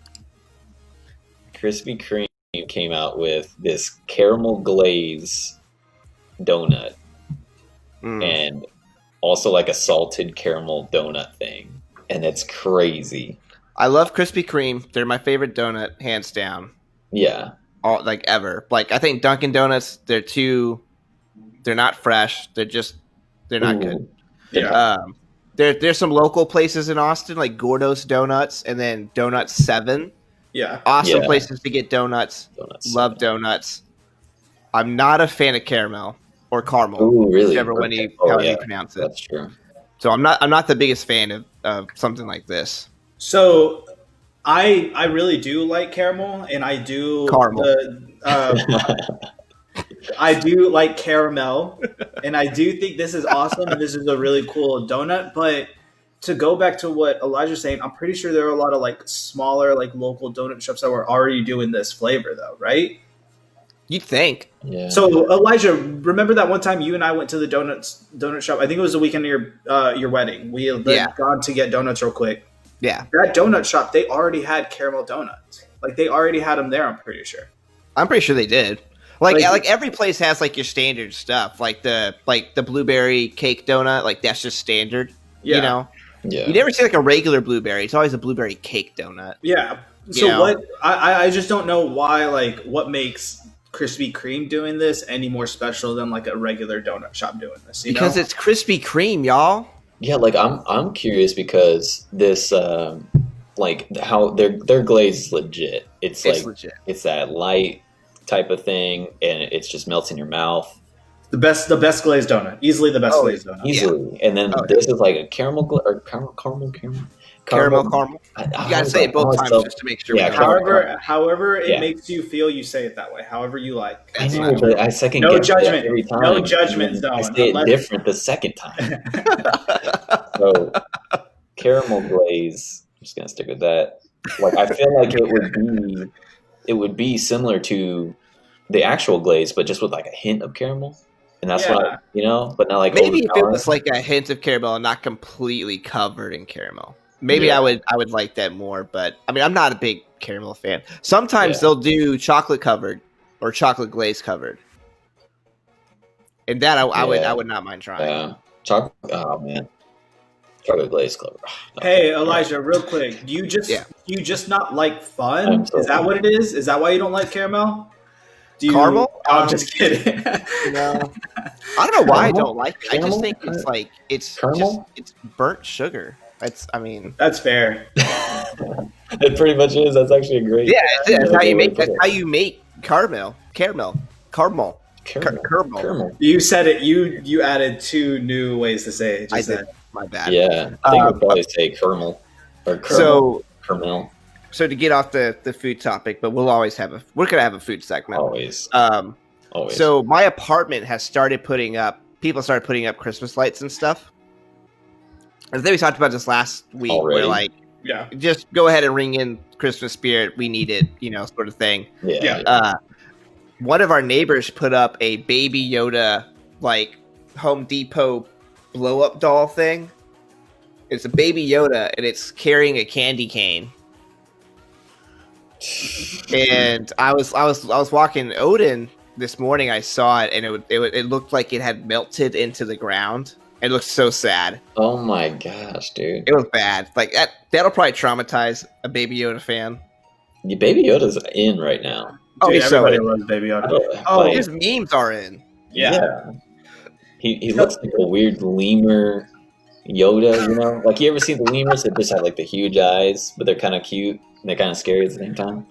Krispy Kreme came out with this caramel glaze donut, and also like a salted caramel donut thing, and it's crazy.
I love Krispy Kreme. They're my favorite donut, hands down.
Yeah.
All like ever. Like I think Dunkin' Donuts, they're not fresh. They're not good.
Yeah.
There's some local places in Austin like Gordo's Donuts and then Donut 7.
Yeah.
Awesome places to get donuts. Love donuts. I'm not a fan of caramel or caramel.
Ooh, really?
Whichever you pronounce it.
That's true.
So I'm not the biggest fan of something like this.
So I really do like caramel, and I do I do like caramel, and I do think this is awesome, and this is a really cool donut. But to go back to what Elijah's saying, I'm pretty sure there are a lot of like smaller, like local donut shops that were already doing this flavor, though, right?
You'd think.
Yeah.
So Elijah, remember that one time you and I went to the donut shop? I think it was the weekend of your wedding. We had gone to get donuts real quick.
Yeah.
That donut shop, they already had caramel donuts. Like they already had them there, I'm pretty sure.
I'm pretty sure they did. Like every place has like your standard stuff. Like the blueberry cake donut, like that's just standard.
Yeah.
You know?
Yeah.
You never see like a regular blueberry. It's always a blueberry cake donut.
Yeah. So what I just don't know why, like what makes Krispy Kreme doing this any more special than like a regular donut shop doing this?
Because it's Krispy Kreme, y'all.
Yeah, like I'm curious because this like how their glaze is legit. It's legit. It's that light type of thing, and it just melts in your mouth.
The best glazed donut, easily the best glazed donut,
easily. Yeah. And then this is like a caramel.
Caramel. You gotta say it both times
myself,
just to make sure.
Yeah,
we got it.
However it
Yeah.
makes you feel, you say it that way. However you like.
I know, but I second
No
guess that
judgment.
every time.
No judgment
and I
zone,
say it
unless-
different the second time. So caramel glaze. I'm just gonna stick with that. Like I feel like it would be similar to the actual glaze, but just with like a hint of caramel. And that's
Yeah.
what but not like
Maybe if it
overpowering.
was like a hint of caramel and not completely covered in caramel. Maybe
Yeah.
I would like that more, but I mean I'm not a big caramel fan. Sometimes
Yeah.
they'll do chocolate covered or chocolate glaze covered. And that I would not mind trying.
Yeah. Chocolate. Oh man, chocolate glaze clover.
Hey Elijah, real quick. Do you just not like fun?
I'm so
Is that what it is? Is that why you don't like caramel? Do you,
Caramel?
I'm just kidding.
No. I don't know why I
Caramel?
don't like it. I just think it's like it's
Caramel?
it's burnt sugar.
That's fair.
It pretty much is. That's actually a great.
Yeah, that's how you
way to
make
put it.
caramel.
Caramel.
Caramel.
You said it. You added 2 new ways to say it.
I
Just
did.
said.
My bad.
Yeah, I think we'd probably say caramel or caramel.
So
Caramel.
to get off the food topic, but we're gonna have a food segment.
Always. Always.
So my apartment has started putting up Christmas lights and stuff. I think we talked about this last week.
Already?
Where like,
Yeah.
just go ahead and ring in Christmas spirit. We need it, sort of thing.
yeah.
One of our neighbors put up a Baby Yoda like Home Depot blow up doll thing. It's a Baby Yoda and it's carrying a candy cane. And I was walking Odin this morning. I saw it and it looked like it had melted into the ground. It looked so sad.
Oh my gosh, dude.
It was bad. Like that'll probably traumatize a Baby Yoda fan.
The Baby Yoda's in right now.
Oh,
Dude,
he's so
everybody
in.
loves Baby Yoda.
Oh,
Like,
his memes are in.
Yeah.
He looks like a weird lemur Yoda, Like you ever see the lemurs that just have like the huge eyes, but they're kind of cute and they're kind of scary at the same time?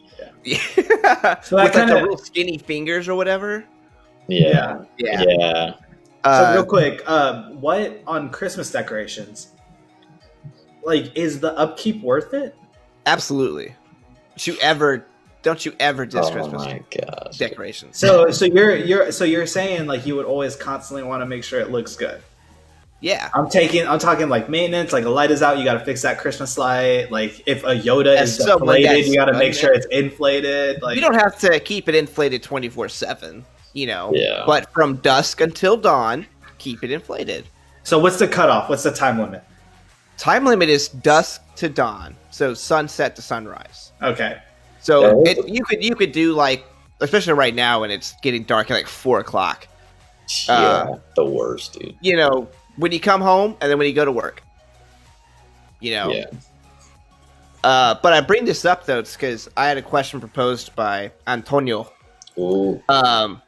Yeah.
So that
With like the
kinda-
real skinny fingers or whatever.
Yeah.
Yeah.
Yeah.
So real quick, what on Christmas decorations? Like, is the upkeep worth it?
Absolutely. Don't you ever diss
Oh
Christmas
my gosh.
decorations.
So you're saying like you would always constantly want to make sure it looks good.
Yeah.
I'm talking like maintenance, like a light is out, you got to fix that Christmas light. Like if a Yoda
As
is
someone
deflated,
that's
you got to
done
make
it.
sure it's inflated. Like
You don't have to keep it inflated 24/7,
Yeah.
But from dusk until dawn, keep it inflated.
so what's the cutoff? What's the time limit?
Time limit is dusk to dawn, so sunset to sunrise.
Okay.
So
Yeah.
you could do like, especially right now when it's getting dark at like 4:00.
Yeah. The worst, dude.
When you come home and then when you go to work.
Yeah.
But I bring this up though, it's because I had a question proposed by Antonio.
Ooh.
We're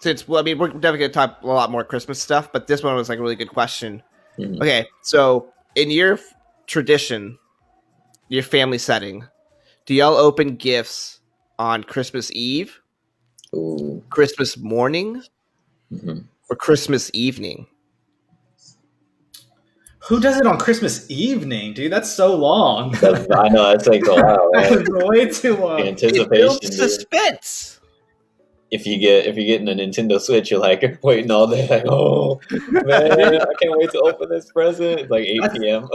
definitely going to talk a lot more Christmas stuff, but this one was like a really good question.
Mhm.
Okay, so in your tradition, your family setting, do y'all open gifts on Christmas Eve,
Ooh.
Christmas morning,
Mhm.
or Christmas evening?
Who does it on Christmas evening, dude? That's so long.
I know that takes a while. Right?
That's way too long.
The
It
anticipation.
builds
dude.
suspense.
If you're getting a Nintendo Switch, you're like waiting all day, like, oh man, I can't wait to open this present. It's like 8 p.m.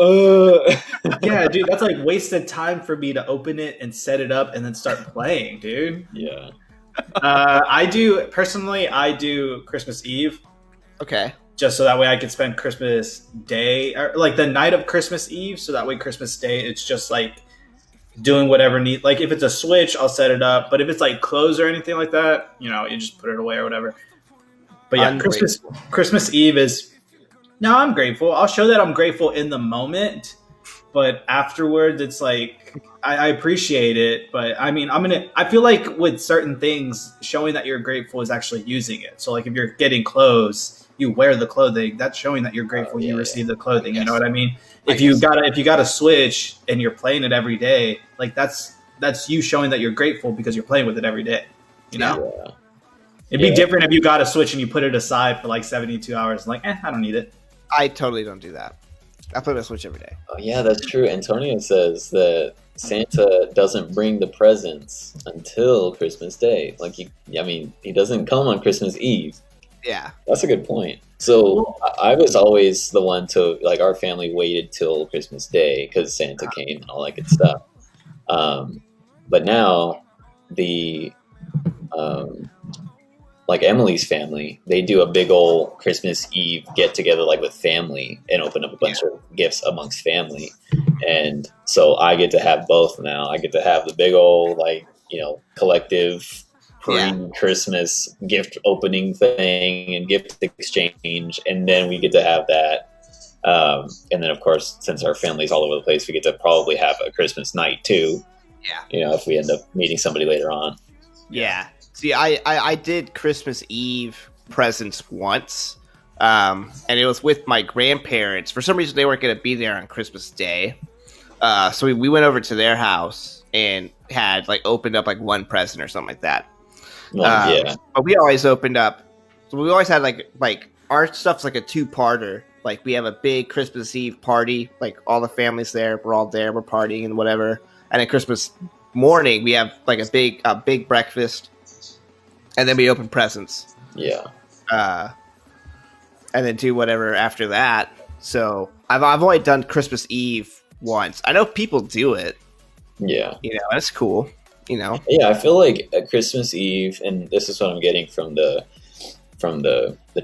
Yeah, dude, that's like wasted time for me to open it and set it up and then start playing, dude.
Yeah.
I do Christmas Eve
Okay.
just so that way I could spend Christmas Day or like the night of Christmas Eve. So that way Christmas Day, it's just like doing whatever need. Like if it's a Switch, I'll set it up. But if it's like clothes or anything like that, you just put it away or whatever. But yeah, Christmas Eve is. No, I'm grateful. I'll show that I'm grateful in the moment, but afterwards, it's like I appreciate it. But I mean, I feel like with certain things, showing that you're grateful is actually using it. So like if you're getting clothes, you wear the clothing. That's showing that you're grateful you receive the clothing. You know what I mean? If you got a Switch and you're playing it every day, like that's you showing that you're grateful because you're playing with it every day.
Yeah.
It'd be different if you got a Switch and you put it aside for like 72 hours. Like, I don't need it.
I totally don't do that. I play the Switch every day.
Oh yeah, that's true. Antonio says that Santa doesn't bring the presents until Christmas Day. Like he doesn't come on Christmas Eve.
Yeah.
That's a good point. So I was always the one to like our family waited till Christmas Day because Santa came and all that good stuff. But now the like Emily's family, they do a big old Christmas Eve get together like with family and open up a bunch of gifts amongst family. And so I get to have both now. I get to have the big old like, collective pre-Christmas gift opening thing and gift exchange, and then we get to have that. And then of course, since our family's all over the place, we get to probably have a Christmas night too.
Yeah.
If we end up meeting somebody later on.
Yeah. See, I did Christmas Eve presents once, and it was with my grandparents. For some reason, they weren't going to be there on Christmas Day, so we went over to their house and had like opened up like one present or something like that.
Yeah.
But we always opened up. So we always had like our stuff's like a two-parter. Like we have a big Christmas Eve party, like all the families there. We're all there. We're partying and whatever. And at Christmas morning, we have like a big breakfast. And then we open presents.
Yeah.
And then do whatever after that. So I've only done Christmas Eve once. I know people do it.
Yeah.
That's cool.
Yeah, I feel like at Christmas Eve, and this is what I'm getting from the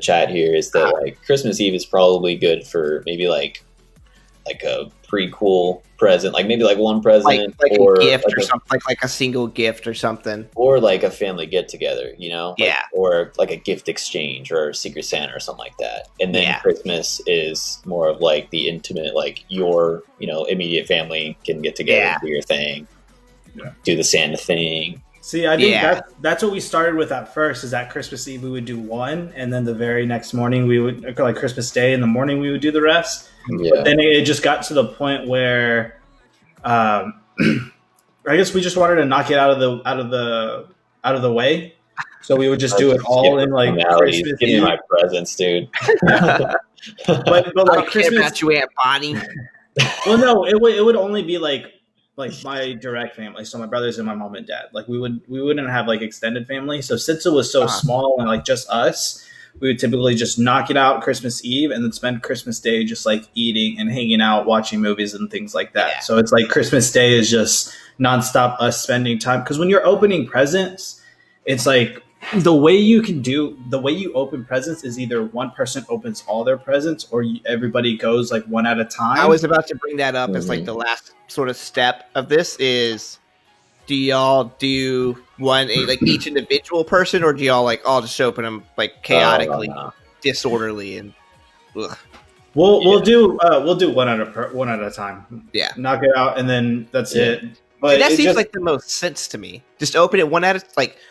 chat here, is that like Christmas Eve is probably good for maybe like a prequel present, like maybe like one present,
like
or
a gift
like
or something, like a single gift or something,
or like a family get together,
Yeah.
or like a gift exchange or Secret Santa or something like that. And then
Yeah.
Christmas is more of like the intimate, like your immediate family can get together and do your thing, do the Santa thing.
See, I think that's what we started with at first. Is that Christmas Eve we would do one, and then the very next morning we would, like Christmas Day in the morning, we would do the rest.
Yeah.
But then it just got to the point where, I guess we just wanted to knock it out of the way. So we would just do it all in like Christmas
Give me
Eve.
my presents, dude.
but
I
like
don't care
Christmas,
about you, Aunt Bonnie.
well, no, it would only be like my direct family, so my brothers and my mom and dad. Like we wouldn't have like extended family. So since it was so small and like just us, we would typically just knock it out Christmas Eve and then spend Christmas Day just like eating and hanging out, watching movies and things like that.
Yeah.
So it's like Christmas Day is just nonstop us spending time, because when you're opening presents, it's like the way you open presents is either one person opens all their presents or everybody goes like one at a time.
I was about to bring that up as like the last sort of step of this is, do y'all do one like each individual person, or do y'all like all just open them like chaotically, disorderly, and ugh.
We'll do one at a time.
Yeah,
knock it out and then that's it. But
see, that seems like the most sense to me. Just open it one at a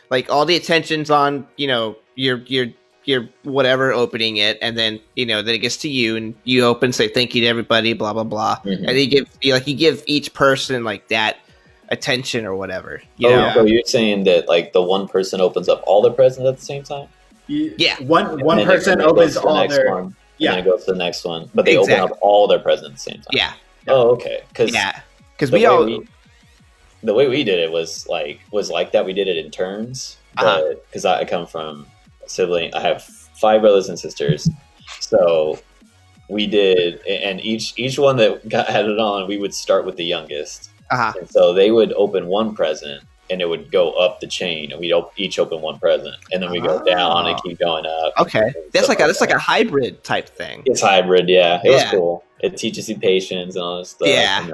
like all the attention's on your whatever opening it, and then then it gets to you and you open, say thank you to everybody, blah blah blah, and you give each person like that attention or whatever.
So you're saying that like the one person opens up all their presents at the same time?
Yeah,
one person opens all their
one, and then it goes to the next one, but they open up all their presents at the same time.
Yeah.
Oh, okay. Because the way we did it was like that. We did it in turns, because I come from a sibling. I have 5 brothers and sisters, so we did, and each one that had it on, we would start with the youngest. And so they would open one present, and it would go up the chain, and we'd each open one present, and then we go down and keep going up.
Okay, that's like a hybrid type thing.
It's hybrid, yeah. It was cool. It teaches you patience and all this stuff.
Yeah,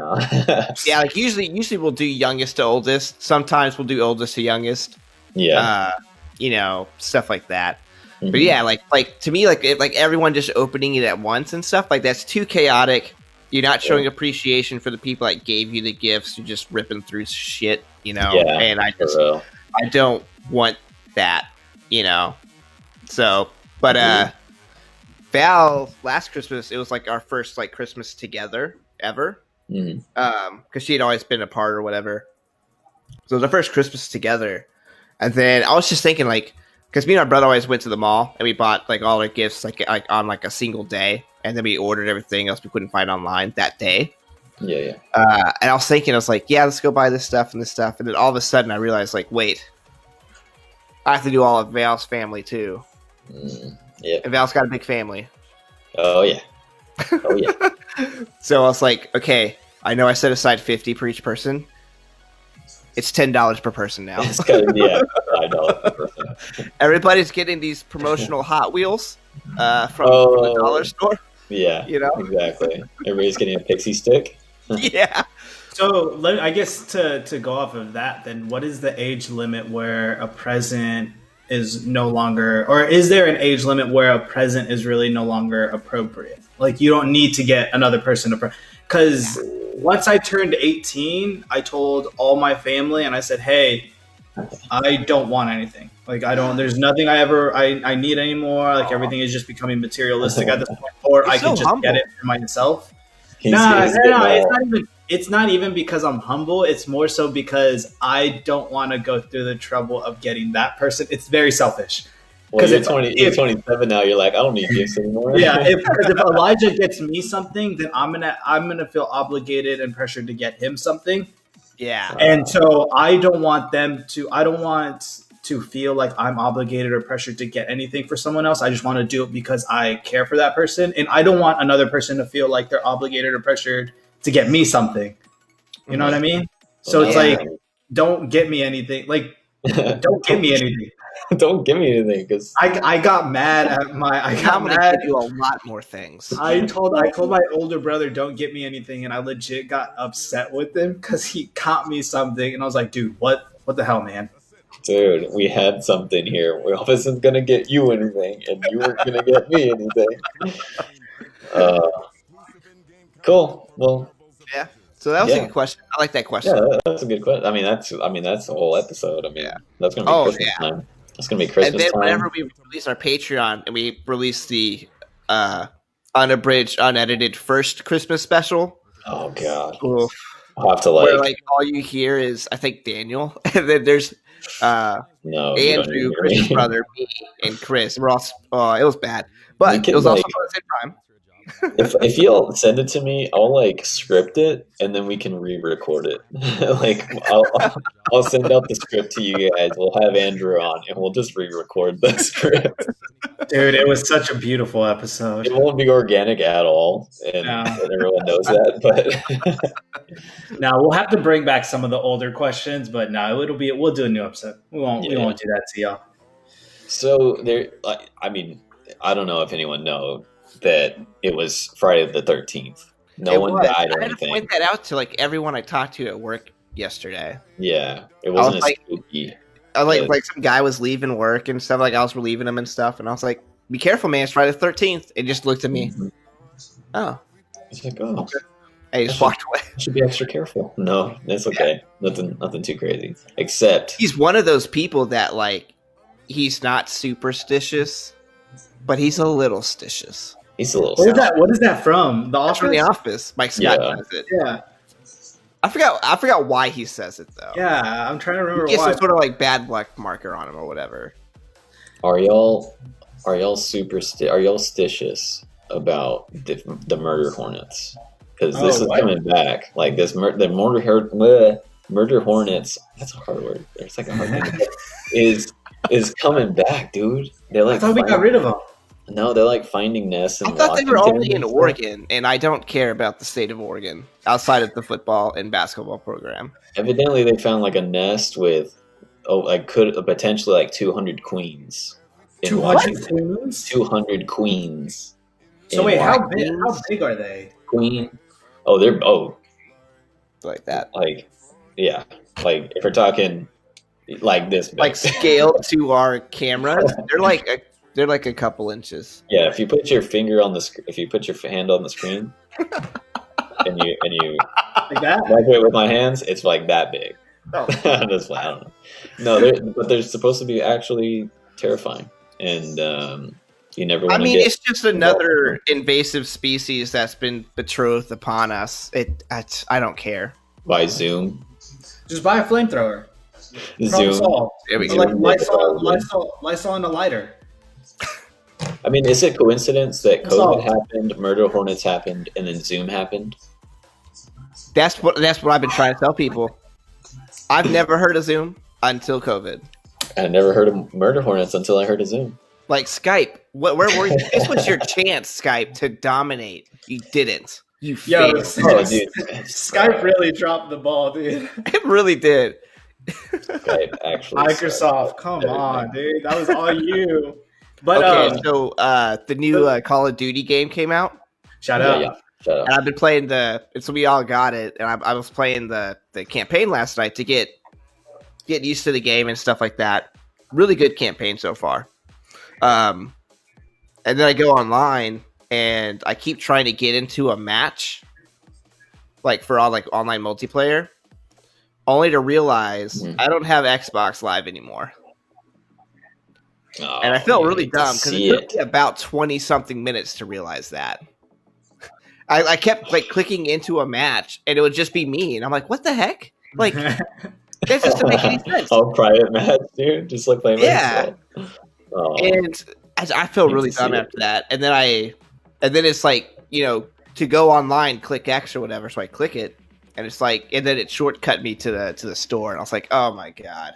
yeah. Like usually we'll do youngest to oldest. Sometimes we'll do oldest to youngest.
Yeah,
stuff like that. But yeah, like to me, like everyone just opening it at once and stuff like that's too chaotic. You're not showing appreciation for the people that gave you the gifts. You're just ripping through shit,
Yeah,
and I don't want that, So, but Val, last Christmas, it was like our first like Christmas together ever. Because she had always been apart or whatever. So it was our first Christmas together, and then I was just thinking like, because me and my brother always went to the mall and we bought like all our gifts like on like a single day. and then we ordered everything else we couldn't find online that day.
Yeah.
And I was thinking, I was like, yeah, let's go buy this stuff and this stuff. And then all of a sudden I realized, like, wait, I have to do all of Val's family too.
Yeah.
And Val's got a big family.
Oh yeah. Oh yeah.
So I was like, okay, I know I set aside $50 per each person. It's $10 per person now.
It's kind of, yeah, $5 per person.
Everybody's getting these promotional Hot Wheels from the dollar store.
Yeah,
you know,
exactly. Everybody's getting a pixie stick.
Yeah.
So I guess to go off of that, then what is the age limit where a present is no longer, or is there an age limit where a present is really no longer appropriate? Like you don't need to get another person to, because once I turned 18, I told all my family and I said, hey, I don't want anything. Like there's nothing I need anymore. Like everything is just becoming materialistic at this point, or I can just get it for myself. It's not even because I'm humble. It's more so because I don't want to go through the trouble of getting that person. It's very selfish.
Well, you're 27 now. You're like, I don't need gifts anymore.
Yeah, because if Elijah gets me something, then I'm gonna feel obligated and pressured to get him something.
Yeah,
and so I don't want to feel like I'm obligated or pressured to get anything for someone else. I just want to do it because I care for that person, and I don't want another person to feel like they're obligated or pressured to get me something. You know what I mean? So it's like, don't get me anything. Like, don't give me anything.
Don't give me anything, because
I got mad at my.
I'm gonna give you a lot more things.
I told my older brother, don't get me anything, and I legit got upset with him because he got me something, and I was like, dude, what the hell, man?
Dude, we had something here. We wasn't gonna get you anything, and you weren't gonna get me anything. Cool. Well,
yeah. So that was a good question. I like that question.
Yeah, that's a good question. I mean, that's the whole episode. I mean, that's gonna be Christmas time. It's gonna be Christmas time.
And then whenever we release our Patreon and we release the unabridged, unedited first Christmas special.
Oh God.
Oof.
I'll have to
where all you hear is, I think, Daniel, and then there's Andrew, Chris's brother, me, and Chris. We're all it was bad, but it was also fun at the same time.
if you'll send it to me, I'll script it and then we can re-record it. I'll send out the script to you guys. We'll have Andrew on and we'll just re-record the script.
Dude, it was such a beautiful episode.
It won't be organic at all, and everyone knows that. But
now we'll have to bring back some of the older questions. But no, we'll do a new episode. We won't do that to y'all.
So there, I mean, I don't know if anyone knows that it was Friday the 13th. No one died or anything. I had to
point that out to everyone I talked to at work yesterday.
Yeah, it wasn't spooky.
I like some guy was leaving work and stuff. I was relieving him and stuff, and I was like, "Be careful, man! It's Friday the 13th." It just looked at me. Mm-hmm. Oh,
it's like, oh, okay.
I just walked away.
Should be extra careful. No, that's okay. Yeah. Nothing too crazy. Except
he's one of those people that he's not superstitious, but he's a little stitious.
He's a little.
What is that from? The Office?
From The Office. Mike Scott does it.
Yeah.
I forgot why he says it though.
Yeah, I'm trying to remember
why. He
gets
some sort of bad luck marker on him or whatever.
Are y'all stitious about the murder hornets? Because this is coming back. The murder hornets. That's a hard word. It's a hard thing. is coming back, dude.
I thought we got rid of them.
No, they're finding nests.
I thought they were only in Oregon, and I don't care about the state of Oregon outside of the football and basketball program.
Evidently, they found a nest with potentially 200 queens.
200 queens.
200 queens.
So wait, how big are they?
Queen. Oh, they're
like that.
Yeah. If we're talking this big.
Scale to our cameras, they're a couple inches.
Yeah, if you put your finger on if you put your hand on the screen, and you
like that,
with my hands, it's that big. Oh. I don't know. No, but they're supposed to be actually terrifying, and you never.
It's just another invasive species that's been betrothed upon us. I don't care.
By Zoom.
Just buy a flamethrower.
Zoom.
There we go.
Lysol and a lighter.
I mean, is it coincidence that
That's all.
COVID happened, Murder Hornets happened, and then Zoom happened?
That's what I've been trying to tell people. I've never heard of Zoom until COVID.
I never heard of Murder Hornets until I heard of Zoom.
Like Skype, where were you? This was your chance, Skype, to dominate. You didn't. You
Yo,
failed.
Oh, dude.
Skype really dropped the ball, dude.
It really did.
Skype actually.
Microsoft, come on, dude. That was all you. But
Okay, so the new Call of Duty game came out,
shout
Yeah,
out.
yeah. Shut up.
and I've been playing so we all got it, and I was playing the campaign last night to get used to the game and stuff like that. Really good campaign so far. And then I go online and I keep trying to get into a match, like for all like online multiplayer, only to realize
Mhm.
I don't have Xbox Live anymore.
Oh,
And I felt
you
really
need to
dumb because
see
it took me about 20 something minutes to realize that. I kept like clicking into a match and it would just be me. And I'm like, what the heck? Like, that just doesn't make any sense.
Oh, private match, dude. Just like playing by
Yeah.
yourself. Oh,
And I feel
Need
really
to see
dumb
it.
after that. And then it's like, to go online, click X or whatever. So I click it, and it's like, and then it shortcut me to the store, and I was like, oh my god,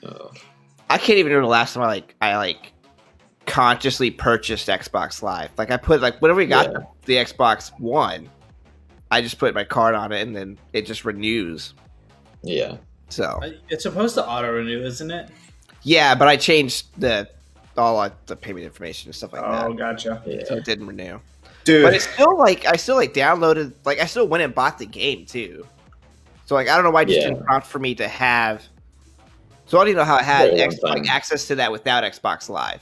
oh.
I can't even remember the last time I consciously purchased Xbox Live. Like I put like whenever we got
Yeah.
the Xbox One, I just put my card on it, and then it just renews.
Yeah.
So
It's supposed to auto renew, isn't it?
yeah, but I changed all the payment information and stuff like
Oh,
that,
gotcha.
Yeah.
so it didn't renew.
Dude.
But it's still like I still downloaded, like I still went and bought the game too. So like I don't know why it just
Yeah.
didn't prompt for me to have. So I don't even know how I had
Very long time.
access to that without Xbox Live,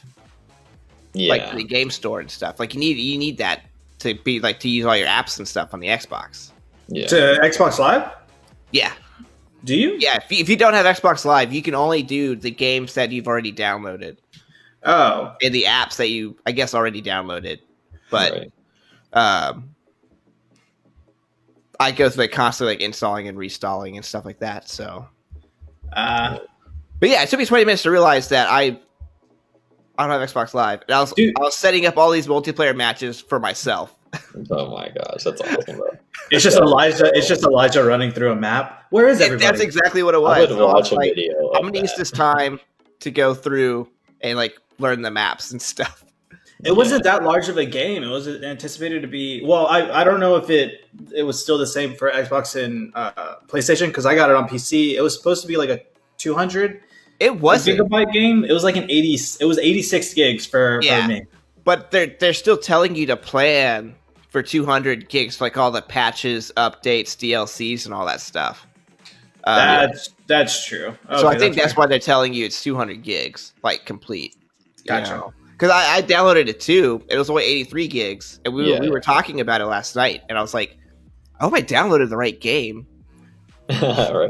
Yeah.
like the game store and stuff. Like you need that to be like to use all your apps and stuff on the Xbox.
yeah.
To Xbox Live?
Yeah,
Do you?
yeah. If you don't have Xbox Live, you can only do the games that you've already downloaded
Oh.
and the apps that you I guess already downloaded. But
Right.
I go through like constantly like installing and reinstalling and stuff like that. So. But yeah, it took me 20 minutes to realize that I don't have Xbox Live. And I was setting up all these multiplayer matches for myself.
Oh my gosh, that's awesome, bro.
It's just Elijah. It's just Elijah running through a map. Where is everybody?
That's exactly what it
I
was.
would
So I
watch
was
a
like,
video.
I'm
of
gonna use
that.
this time to go through and like learn the maps and stuff.
It wasn't that large of a game. It was anticipated to be. Well, I don't know if it was still the same for Xbox and PlayStation because I got it on PC. It was supposed to be like a 200
It wasn't,
gigabyte game. It was like an 80. It was 86 gigs for me.
but they're still telling you to plan for 200 gigs, like all the patches, updates, DLCs, and all that stuff.
That's true.
So
Okay,
I think that's
fair.
why they're telling you it's 200 gigs, like complete.
Gotcha.
Because I downloaded it too. It was only 83 gigs, and we
Yeah.
were talking about it last night, and I was like, "I hope I downloaded the right game."
Right.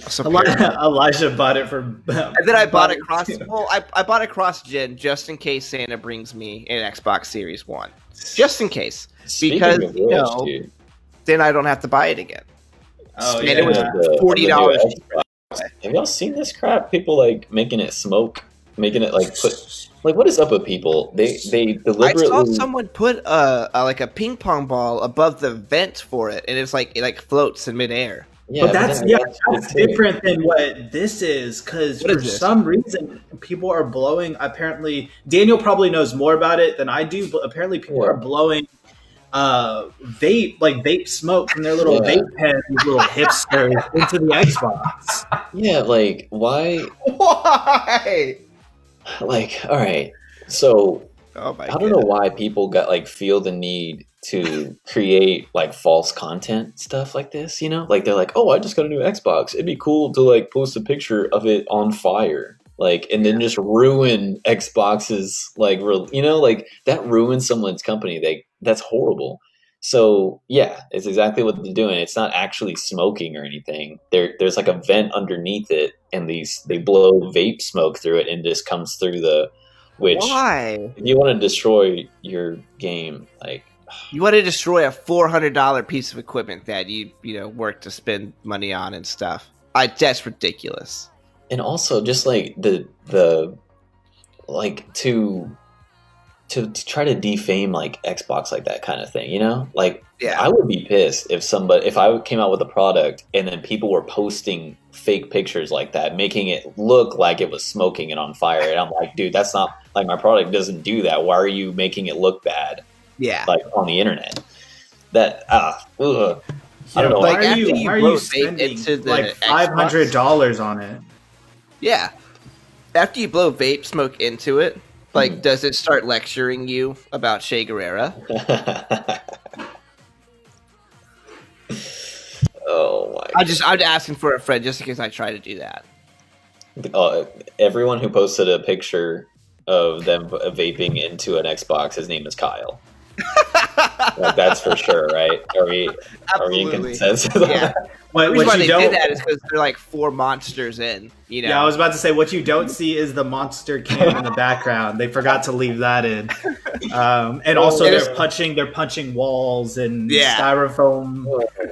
So apparently-
Elijah bought it for.
and then I bought it cross. Well, I bought it cross gen just in case Santa brings me an Xbox Series One, just in case.
Speaking
Because,
of
you
which,
know,
dude,
then I don't have to buy it again.
Oh
And
yeah.
it was
of the
$40.
new Xbox, have y'all seen this crap? People like making it smoke, making it like put like what is up with people? They
I
deliberately.
saw someone put like a ping pong ball above the vent for it, and it's like it like floats in midair.
Yeah,
but that's
then
that's
good too.
different than what this is because
What
for
is this?
some reason people are blowing. Apparently, Daniel probably knows more about it than I do. But apparently, people
Yeah.
are blowing vape smoke from their little
Yeah.
vape pen, these little hipsters into the Xbox.
Yeah, like why?
Why?
Like, all right, so
Oh my!
I don't know why people feel the need to create like false content stuff like this. You know, like they're like, oh, I just got a new Xbox. It'd be cool to like post a picture of it on fire, like, and then just ruin Xbox's like, like that ruins someone's company. That's horrible. So yeah, it's exactly what they're doing. It's not actually smoking or anything. There's like a vent underneath it, and they blow vape smoke through it, and just comes through the. Which
Why?
if you want to destroy your game, like
You want to destroy a $400 piece of equipment that you work to spend money on and stuff. That's ridiculous.
and also just like the like to to try to defame like Xbox like that kind of thing, you know? Like
Yeah.
I would be pissed if I came out with a product and then people were posting fake pictures like that, making it look like it was smoking and on fire. And I'm like, dude, that's not like my product doesn't do that. Why are you making it look bad
Yeah.
like on the internet? That ugh. I don't know.
Why
Like,
are
after
you,
you
why are
blow
you
vape
spending
into the
like $500 on it?
Yeah. After you blow vape smoke into it, like, does it start lecturing you about Che Guevara?
Oh my!
I'm asking for a friend just in case I try to do that.
Everyone who posted a picture of them vaping into an Xbox, his name is Kyle. Like, that's for sure, right? Are we in
Absolutely.
consensus? on
Yeah.
that?
The reason why
you
they
don't,
did that is because they're like 4 monsters in. You know.
yeah, I was about to say what you don't see is the monster cam in the background. They forgot to leave that in, and also
It is-
they're punching walls and
Yeah.
styrofoam,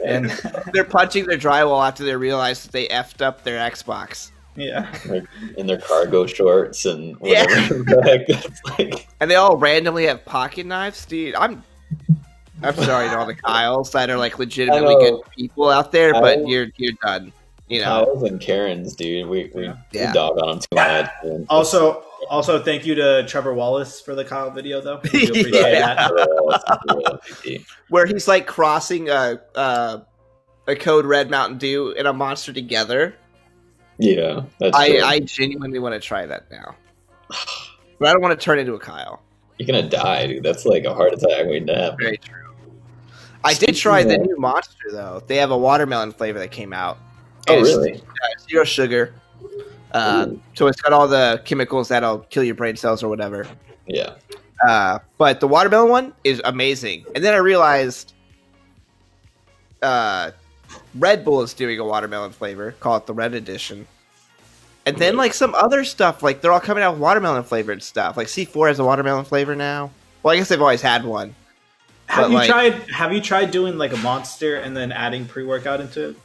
and
They're punching their drywall after they realize that they effed up their Xbox.
yeah.
Like, in their cargo shorts and whatever. It's like,
And they all randomly have pocket knives, dude. I'm sorry to all the Kyles that are like legitimately
I know.
good people out there, but
I-
you're done. You know.
Kyle's and Karen's, dude. We
Yeah.
dog on them too much. man.
Also, thank you to Trevor Wallace for the Kyle video, though. We do appreciate
Yeah.
that.
Where he's like crossing a Code Red Mountain Dew and a monster together.
Yeah, that's true.
I genuinely want to try that now. But I don't want to turn into a Kyle.
You're gonna die, dude. That's like a heart attack waiting to happen.
Very true. I did try the new monster though. They have a watermelon flavor that came out.
Oh,
And it's,
really?
0 sugar. So it's got all the chemicals that'll kill your brain cells or whatever.
Yeah.
But the watermelon one is amazing. And then I realized Red Bull is doing a watermelon flavor. Call it the Red Edition. And then like some other stuff, like they're all coming out with watermelon flavored stuff. Like C4 has a watermelon flavor now. Well, I guess they've always had one.
Have
But,
Have you tried doing like a monster and then adding pre-workout into it?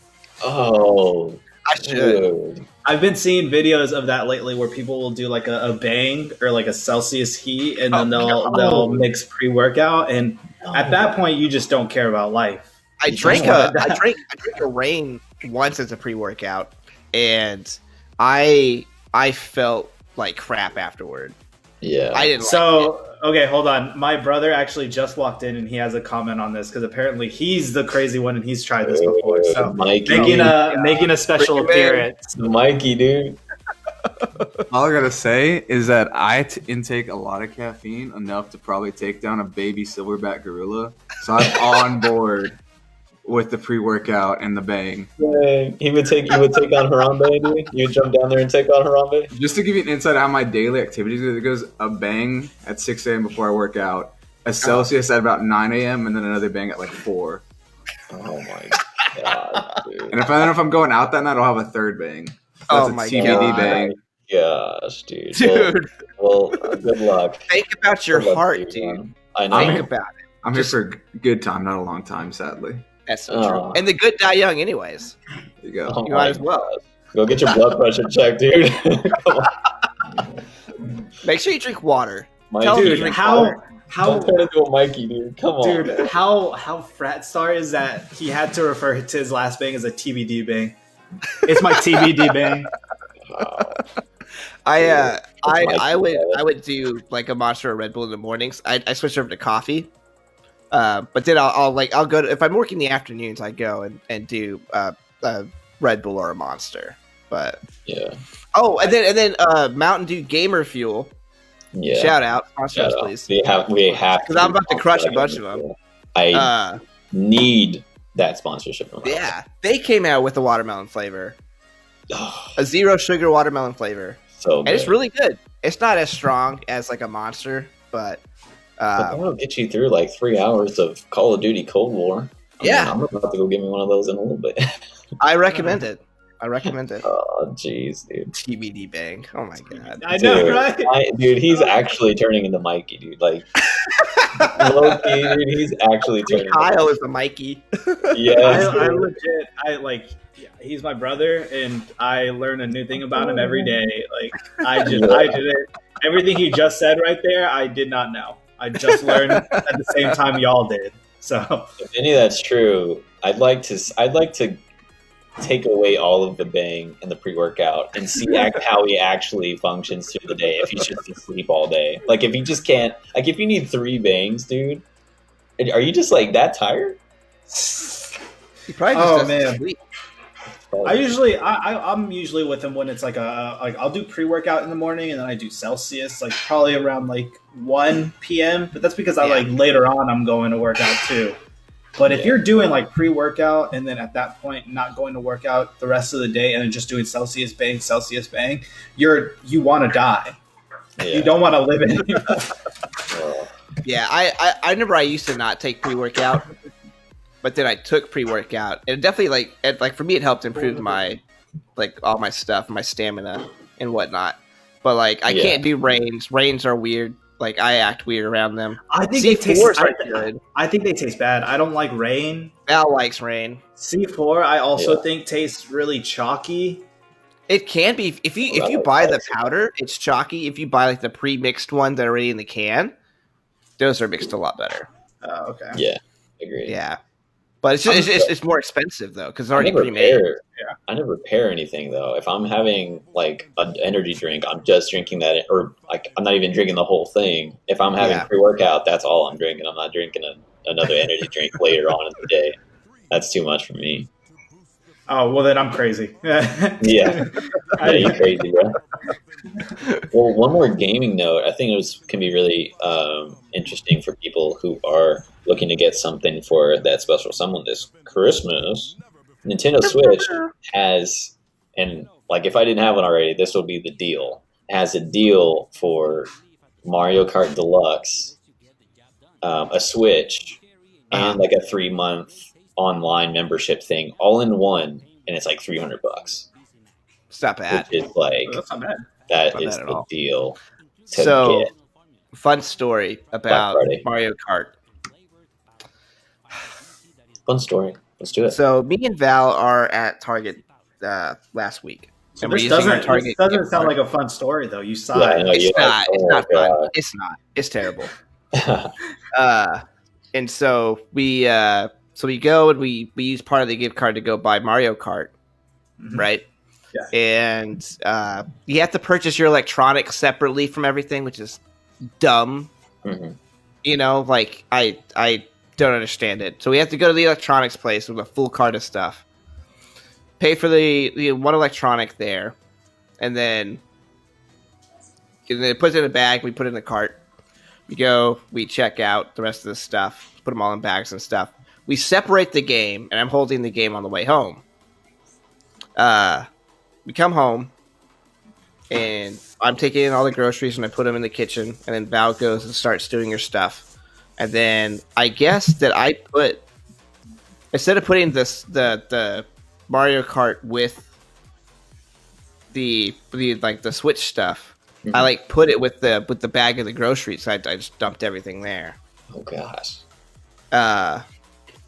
Oh,
I should.
dude.
I've been seeing videos of that lately where people will do like a Bang or like a Celsius heat, and then they'll mix pre-workout, and at that point you just don't care about life.
I
You
drank
just
a
want
I drank a Reign once as a pre-workout, and I felt like crap afterward.
Yeah.
I didn't. like it.
So okay, hold on. My brother actually just walked in and he has a comment on this because apparently he's the crazy one and he's tried this before. So
Mikey,
making a special
Bring him in.
appearance.
Mikey, dude.
All I gotta say is that I intake a lot of caffeine, enough to probably take down a baby silverback gorilla. So I'm on board with the pre-workout and the Bang.
Dang. You would take on Harambe, dude? You would jump down there and take on Harambe?
Just to give you an insight on my daily activities, it goes a Bang at 6 a.m. before I work out, a Celsius at about 9 a.m., and then another Bang at like 4.
Oh my god, dude.
And if I don't know if I'm going out that night, I'll have a third Bang. So
Oh
that's
my
a TBD
God.
Bang.
Gosh, dude.
Dude,
Well, good luck.
think about your
Good luck to
heart,
you,
dude.
man. I know.
Think about it.
I'm here for a good time, not a long time, sadly.
That's so
Oh.
true. And the good die young, anyways.
There you go.
Oh
You
my
might as well.
God. Go get your blood pressure checked, dude. Come on.
Make sure you drink water.
Mikey,
Tell him to
Dude,
drink
how
water.
don't turn into a Mikey, dude. Come on.
Dude, how frat star is that? He had to refer to his last bang as a TBD bang. It's my TBD bang.
Wow.
I would do like a Monster or Red Bull in the mornings. I switch over to coffee. But then I'll go to, if I'm working in the afternoons, I go and do a Red Bull or a Monster. But
Yeah.
oh, and then Mountain Dew Gamer Fuel.
Yeah.
Shout out, sponsor us,
Shout out.
please.
We have
'Cause I'm about to crush a bunch of them.
I need that sponsorship. From us.
Yeah, they came out with a watermelon flavor, a 0 sugar watermelon flavor,
So
and it's
good.
really good. It's not as strong as like a Monster, but
But that'll get you through like 3 hours of Call of Duty Cold War.
Yeah.
I'm about to go get me one of those in a little bit.
I recommend it. I recommend it.
Oh, jeez, dude.
TBD bang. Oh my god.
I know,
Dude,
right?
dude, he's actually turning into Mikey, dude. Like, low-key, dude, he's actually turning.
Kyle is the Mikey.
Yes,
I
dude.
legit, he's my brother, and I learn a new thing about him every day. Like, I did it. Everything he just said right there, I did not know. I just learned at the same time y'all did. So
If any of that's true, I'd like to take away all of the bang and the pre-workout and see how he actually functions through the day if he's just asleep all day. Like if he just can't, like if you need 3 bangs, dude, are you just like that tired?
He probably just
Oh,
doesn't
man.
sleep.
I'm usually with him when it's like I'll do pre-workout in the morning and then I do Celsius like probably around like 1 p.m. But that's because I
Yeah.
like later on I'm going to work out too. But if
Yeah.
you're doing like pre-workout and then at that point not going to work out the rest of the day and then just doing Celsius bang, you want to die.
Yeah.
You don't want to live anymore.
Well,
Yeah, I remember I used to not take pre-workout, but then I took pre-workout, and it definitely like for me it helped improve my like all my stuff, my stamina and whatnot. But like I
Yeah.
can't do rains. Rains are weird. Like I act weird around them.
I think they taste.
C4s are good.
I think they taste bad. I don't like rain.
Val likes rain.
C4 I also
Yeah.
think tastes really chalky.
It can be if you
Well,
buy the
that's-
powder, it's chalky. If you buy like the pre-mixed one that are already in the can, those are mixed a lot better.
Okay.
yeah, agreed.
Yeah, but it's more expensive though because it's
I
already
never
pre-made.
pair. I never pair anything though. If I'm having like an energy drink, I'm just drinking that, or like I'm not even drinking the whole thing. If I'm having
Yeah.
pre-workout, that's all I'm drinking. I'm not drinking another energy drink later on in the day. That's too much for me.
Oh well, then I'm crazy.
Yeah, yeah, you crazy, bro. Well, one more gaming note. I think can be really interesting for people who are looking to get something for that special someone this Christmas. Nintendo Switch has, and like if I didn't have one already, this will be the deal. It has a deal for Mario Kart Deluxe, a Switch, and like a 3-month online membership thing, all in one, and it's like $300,
It's not bad.
which is like
That's not bad.
that
Not
is
bad at
the
all.
deal to
So,
get.
fun story about
Friday.
Mario Kart.
Fun story. Let's do it.
So, me and Val are at Target last week.
So
And we're
this
using our
doesn't,
Target
this doesn't
gift
sound
card.
like a fun story though. You
Yeah, I
sighed.
know.
It's
Yeah.
not. It's
Oh,
not fun.
God.
It's not. It's terrible.
Yeah.
And so we go and we use part of the gift card to go buy Mario Kart,
Mhm.
right?
Yeah.
And you have to purchase your electronics separately from everything, which is dumb.
Mhm.
You know, like I don't understand it. So we have to go to the electronics place with a full cart of stuff. Pay for the one electronic there, and then it puts it in a bag. We put it in the cart. We go. We check out the rest of the stuff. Put them all in bags and stuff. We separate the game, and I'm holding the game on the way home. We come home, and I'm taking in all the groceries, and I put them in the kitchen, and then Val goes and starts doing her stuff. And then I guess that I put, instead of putting the Mario Kart with the Switch stuff,
Mhm.
I put it with the bag of the groceries. I just dumped everything there.
Oh gosh.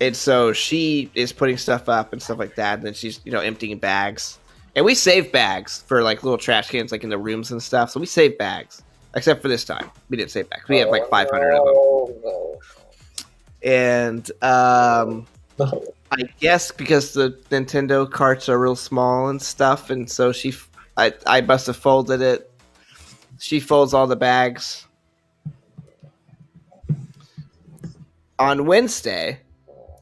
And so she is putting stuff up and stuff like that, and then she's emptying bags. And we save bags for little trash cans in the rooms and stuff. So we save bags, except for this time we didn't save bags. We have 500 of them.
Oh,
And
no.
I guess because the Nintendo carts are real small and stuff, and so I must have folded it. She folds all the bags. On Wednesday,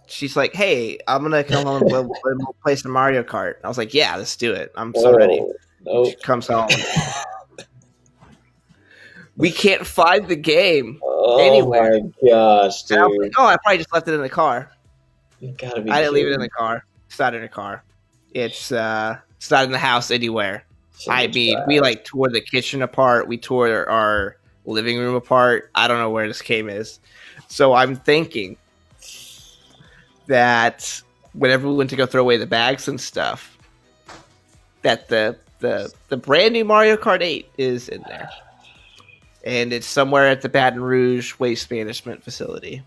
she's like, "Hey, I'm gonna come home and we'll play some Mario Kart." I was like, "Yeah, let's do it. I'm so ready."
Nope.
She comes home. We can't find the game.
Oh
Anywhere.
my gosh,
And I was like,
dude.
"Oh, I probably just left it in the car."
You gotta be.
I didn't leave it in
kidding.
the car. It's not in the car. It's not in the house anywhere.
So
I
much
mean,
trash.
we tore the kitchen apart. We tore our living room apart. I don't know where this game is. So I'm thinking that whenever we went to go throw away the bags and stuff, that the brand new Mario Kart 8 is in there. And it's somewhere at the Baton Rouge Waste Management Facility.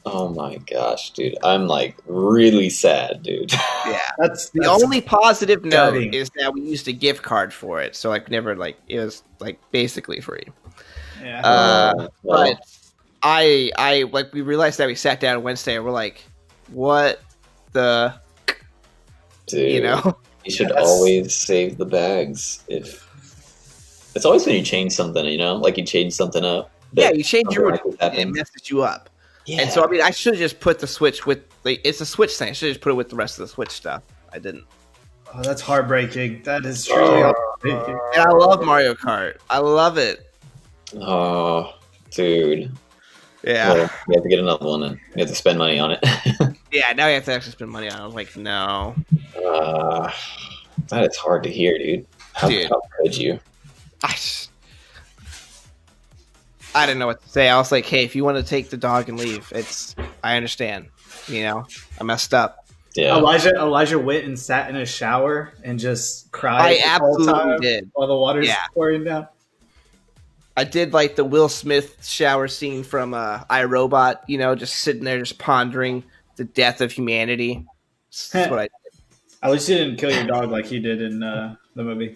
Oh my gosh, dude. I'm really sad, dude.
Yeah.
That's
The only positive note
gutting.
is that we used a gift card for it. So never it was basically free.
Yeah.
But I like we realized that we sat down Wednesday and we're like, what the,
Dude,
you know?
you should
That's-
always save the bags. If it's always when you change something, you know, like you change something up.
Yeah,
that
you change
something
your
like this
routine and it
happens.
messes you up.
Yeah.
And so I mean, I should have just put the Switch with like it's a Switch thing. I should have just put it with the rest of the Switch stuff. I didn't.
Oh, that's heartbreaking. That is truly heartbreaking.
And I love Mario Kart. I love it.
Oh, dude.
Yeah.
Well, you have to get another one and you have to spend money on it.
Yeah, now you have to actually spend money on it. I was like, no.
That is hard to hear, dude. How could you?
I didn't know what to say. I was like, hey, if you want to take the dog and leave, I understand. You know, I messed up.
Yeah.
Elijah went and sat in a shower and just cried.
I
the whole
absolutely
time
did.
while the water's
Yeah.
pouring down.
I did like the Will Smith shower scene from iRobot, you know, just sitting there just pondering the death of humanity. That's what I did.
At least you didn't kill your dog like he did in the movie.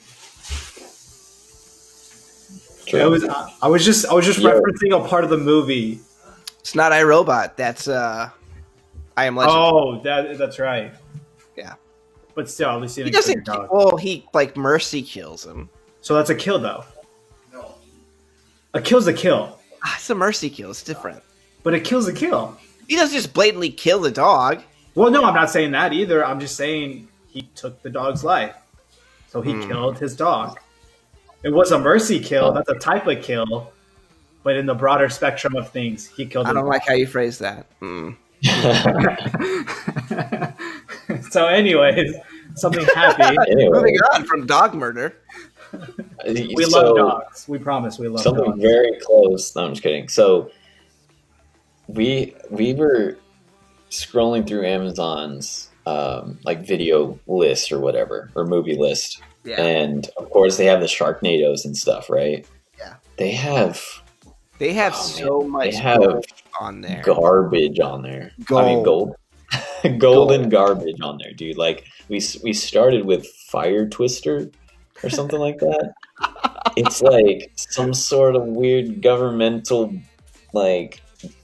True.
I was just
Yeah.
referencing a part of the movie.
It's not iRobot. That's I Am Legend.
Oh, that's right.
Yeah.
But still, at least you
He
didn't kill your
doesn't.
dog.
Well, he like Mercy kills him.
So that's a kill, though. A kill's a kill,
It's a Mercy kill. It's different.
but a kill's a kill.
He doesn't just blatantly kill the dog.
Well, no, I'm not saying that either. I'm just saying he took the dog's life. So he killed his dog. It was a mercy kill. That's a type of kill. But in the broader spectrum of things, he killed
I
his
don't
dog.
like how you phrase that.
So anyways, something happy.
Anyway,
Moving on from dog murder.
We love dogs. We promise we love
something
dogs.
very close. No, I'm just kidding. So we were scrolling through Amazon's like video list or whatever, or movie list,
Yeah.
and of course they have the Sharknadoes and stuff, right?
Yeah.
They have
They have
Oh,
so
man.
much
They have
gold on there.
garbage on there. I mean, gold. Golden garbage on there, dude. Like we started with Fire Twister or something like that. It's like some sort of weird governmental like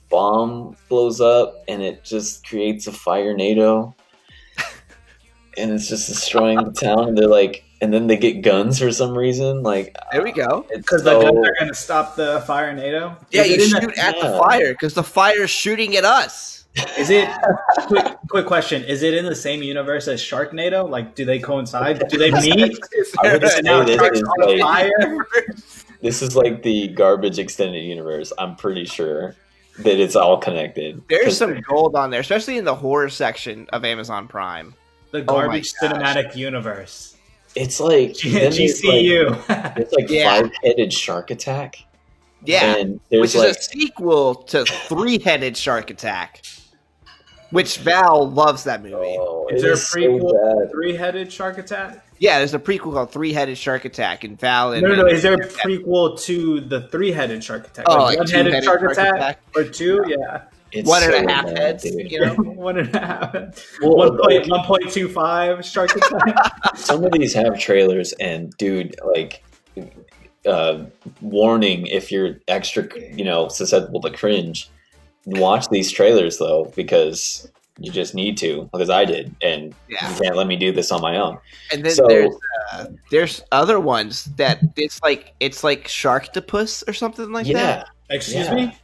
bomb blows up and it just creates a firenado and it's just destroying the town, and they're like, and then they get guns for some reason. Like
There we go.
it's
Because the guns are going to stop the fire NATO.
Yeah,
Is
you
it in
shoot
the-
at the
Yeah.
fire because the fire's shooting at us.
Is it quick question? Is it in the same universe as Sharknado? Like, do they coincide? Do they meet?
I would say
And now
this
Shark's
is
on
like-
fire.
This is like the garbage extended universe. I'm pretty sure that it's all connected.
There's
'Cause
some gold on there, especially in the horror section of Amazon Prime.
The
Oh my
garbage
gosh.
cinematic universe.
it's like then there's
GCU.
There's like
Yeah.
5-headed shark attack.
Yeah,
and there's
which is
like
a sequel to Three-Headed Shark Attack, which Val loves that movie.
oh,
Is
it
there a
so
prequel
bad.
Three-Headed Shark Attack?
Yeah, there's a prequel called Three-Headed Shark Attack, and Val and
No. Is there a prequel to the Three-Headed Shark Attack?
Oh,
Like
like
one-headed
Two-Headed
Shark
Shark
Attack?
Attack?
Or two? Yeah.
It's
One and
so
a half
bad,
heads,
dude.
you know?
1.5.
Well,
1.25 Shark Attack.
Some of these have trailers, and dude, like, warning if you're extra, susceptible to cringe. Watch these trailers though, because you just need to. Because I did, and
Yeah.
you can't let me do this on my own.
And then
So-
there's other ones that it's like Sharktopus or something like that.
Yeah,
Excuse
Yeah.
me?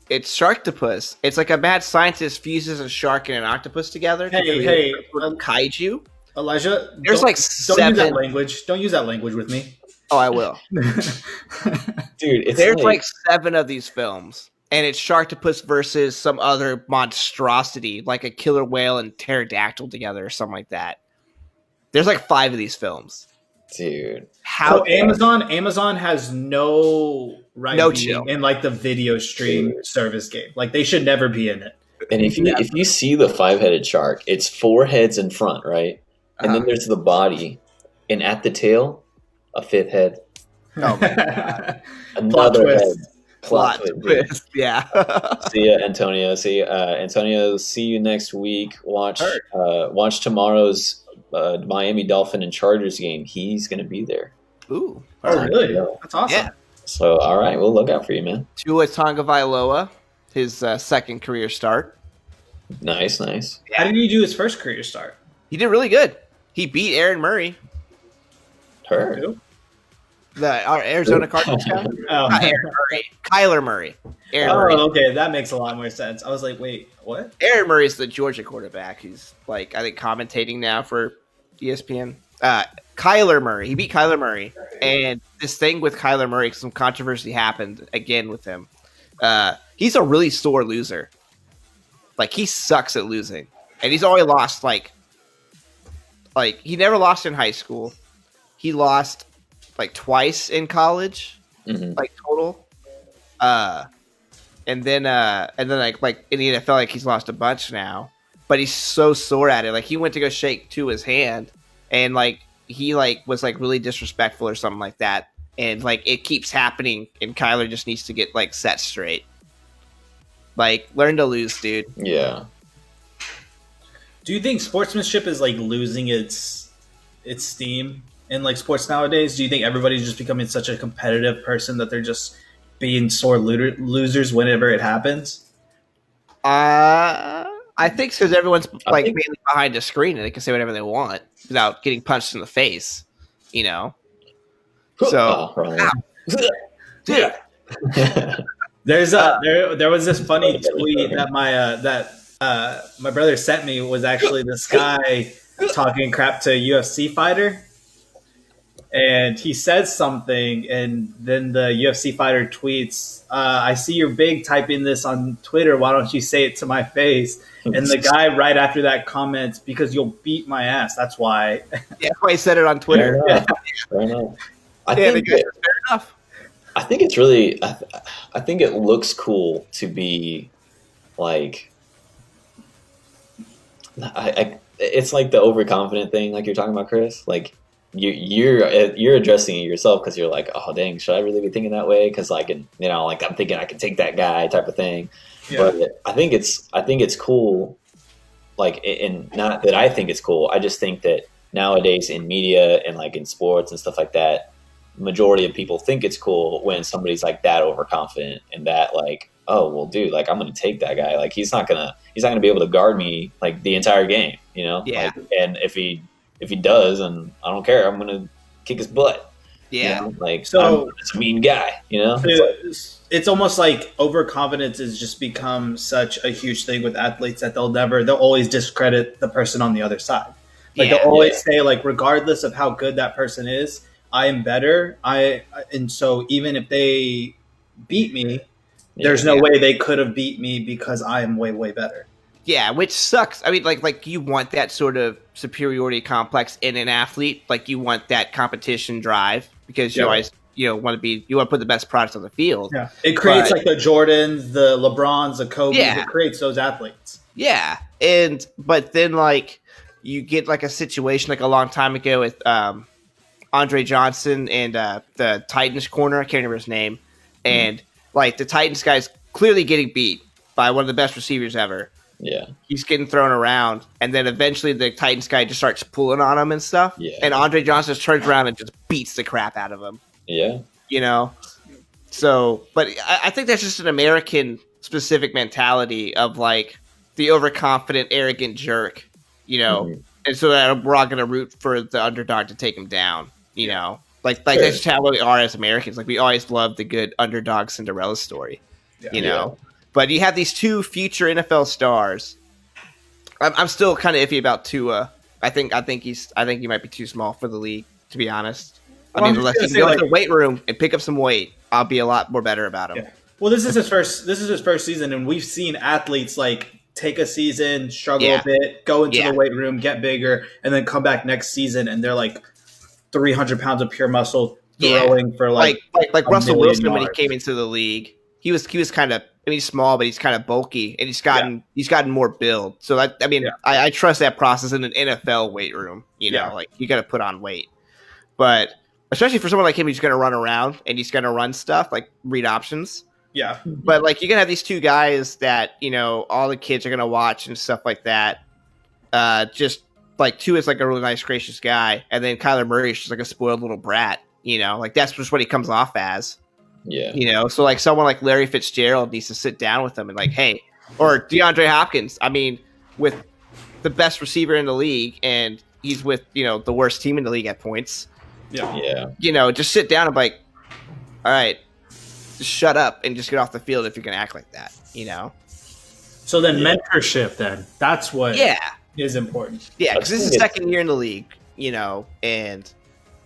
It's Sharktopus. It's like a mad scientist fuses a shark and an octopus together. to
Hey,
create
hey,
a kaiju.
Elijah.
There's
don't-
like
Don't use that
7.
language. Don't use that language with me.
Oh, I will.
dude, it's
There's like 7 of these films, and it's Sharktopus versus some other monstrosity, like a killer whale and pterodactyl together, or something like that. There's like 5 of these films.
dude.
How
So Amazon has no right
No
being
chill.
in like the video stream service game. Like they should never be in it.
And if you see the 5-headed shark, it's 4 heads in front, right? And then there's the body, and at the tail, a 5th head,
Oh my God.
another
twist.
head.
Plot
twist, dude.
twist. Yeah.
See ya, Antonio. Antonio. See you next week. Watch tomorrow's Miami Dolphin and Chargers game. He's gonna be there.
Ooh.
Oh, really?
Yeah.
That's awesome.
Yeah.
So all right, we'll look out for you, man.
Tua Tagovailoa. his second career start.
Nice.
How did he do his first career start?
He did really good. He beat Aaron Murray,
Heard.
Who?
our Arizona Cardinals guy.
Oh.
Not Aaron Murray, Kyler Murray. Aaron Murray.
Oh, okay, that makes a lot more sense. I was like, wait, what?
Aaron Murray's the Georgia quarterback. He's like, I think, commentating now for ESPN. Kyler Murray. He beat Kyler Murray. And this thing with Kyler Murray, some controversy happened again with him. He's a really sore loser. Like, he sucks at losing. And he's always lost, like he never lost in high school. He lost, like, twice in college, like, total. And then like in the NFL, like, he's lost a bunch now. But he's so sore at it. Like, he went to go shake Tua's hand, and like he like was like really disrespectful or something like that. And like it keeps happening, and Kyler just needs to get like set straight. Like, learn to lose, dude.
Yeah.
Do you think sportsmanship is like losing its steam in like sports nowadays? Do you think everybody's just becoming such a competitive person that they're just being sore losers whenever it happens?
I think because everyone's like
think-
mainly behind a screen and they can say whatever they want without getting punched in the face, you know. So,
Oh, wrong.
dude,
There's there was this funny tweet that my brother sent me. Was actually this guy talking crap to a UFC fighter, and he says something, and then the UFC fighter tweets, "I see you're big typing this on Twitter. Why don't you say it to my face?" And the guy right after that comments, "Because you'll beat my ass. That's why."
yeah, I said it on Twitter.
Fair enough. I
Yeah,
think
fair enough.
I think it's really. I think it looks cool to be like. It's like the overconfident thing, like you're talking about, Chris. Like you're addressing it yourself because you're like, oh dang, should I really be thinking that way? Because like, like I'm thinking I can take that guy type of thing.
Yeah.
But I think it's cool. Like, and not that I think it's cool. I just think that nowadays in media and like in sports and stuff like that, majority of people think it's cool when somebody's like that overconfident and that like, oh well, dude, like I'm gonna take that guy. Like he's not gonna be able to guard me like the entire game, you know?
Yeah.
Like, and if he does, and I don't care, I'm gonna kick his butt.
Yeah.
You know? Like,
So-
it's a mean guy, you know? It's
It's almost like overconfidence has just become such a huge thing with athletes that they'll always discredit the person on the other side. Like
Yeah.
they'll always say, like, regardless of how good that person is, I am better. And so even if they beat me, there's no way they could have beat me because I am way, way better.
Yeah, which sucks. I mean, like you want that sort of superiority complex in an athlete. Like you want that competition drive because you
Yeah.
always want to put the best products on the field.
Yeah, it creates
But-
like the Jordans, the LeBrons, the Kobe's.
Yeah.
It creates those athletes.
Yeah, but then like you get like a situation like a long time ago with Andre Johnson and the Titans corner. I can't remember his name, and like the Titans guy's clearly getting beat by one of the best receivers ever.
yeah.
He's getting thrown around, and then eventually the Titans guy just starts pulling on him and stuff.
Yeah.
And Andre Johnson just turns around and just beats the crap out of him.
Yeah.
You know, so but I think that's just an American specific mentality of like the overconfident, arrogant jerk. You know,
Mhm.
and so that we're all going to root for the underdog to take him down. You know, like
Sure.
that's just how we are as Americans. Like we always love the good underdog Cinderella story.
Yeah.
You know. But you have these two future NFL stars. I'm still kind of iffy about Tua. I think he might be too small for the league, to be honest.
Well,
I
I'm
mean,
just
unless
gonna
he
say,
can go
like-
to the weight room and pick up some weight, I'll be a lot more better about him.
Yeah. Well, this is his first season, and we've seen athletes like take a season, struggle
Yeah.
a bit, go into
Yeah.
the weight room, get bigger, and then come back next season, and they're like 300 pounds of pure muscle
Yeah.
throwing for like
Like
$1
Russell
million.
Wilson when he came into the league, he was kind of. I mean, he's small, but he's kind of bulky, and he's gotten more build. So that, I mean,
Yeah.
I trust that process in an NFL weight room. You know,
Yeah.
like you got to put on weight, but especially for someone like him, who's going to run around and he's going to run stuff like read options.
yeah.
But like you're gonna have these two guys that all the kids are gonna watch and stuff like that. Just like Tua is like a really nice, gracious guy, and then Kyler Murray is just like a spoiled little brat. Like that's just what he comes off as.
Yeah.
You know, so like someone like Larry Fitzgerald needs to sit down with them and like, hey, or DeAndre Hopkins. I mean, with the best receiver in the league, and he's with, you know, the worst team in the league at points.
Yeah.
You know, just sit down and be like, all right, just shut up and just get off the field if you're gonna act like that. You know.
So then
Yeah.
mentorship, then that's what is important.
Yeah, because this is the
It's-
second year in the league, you know, and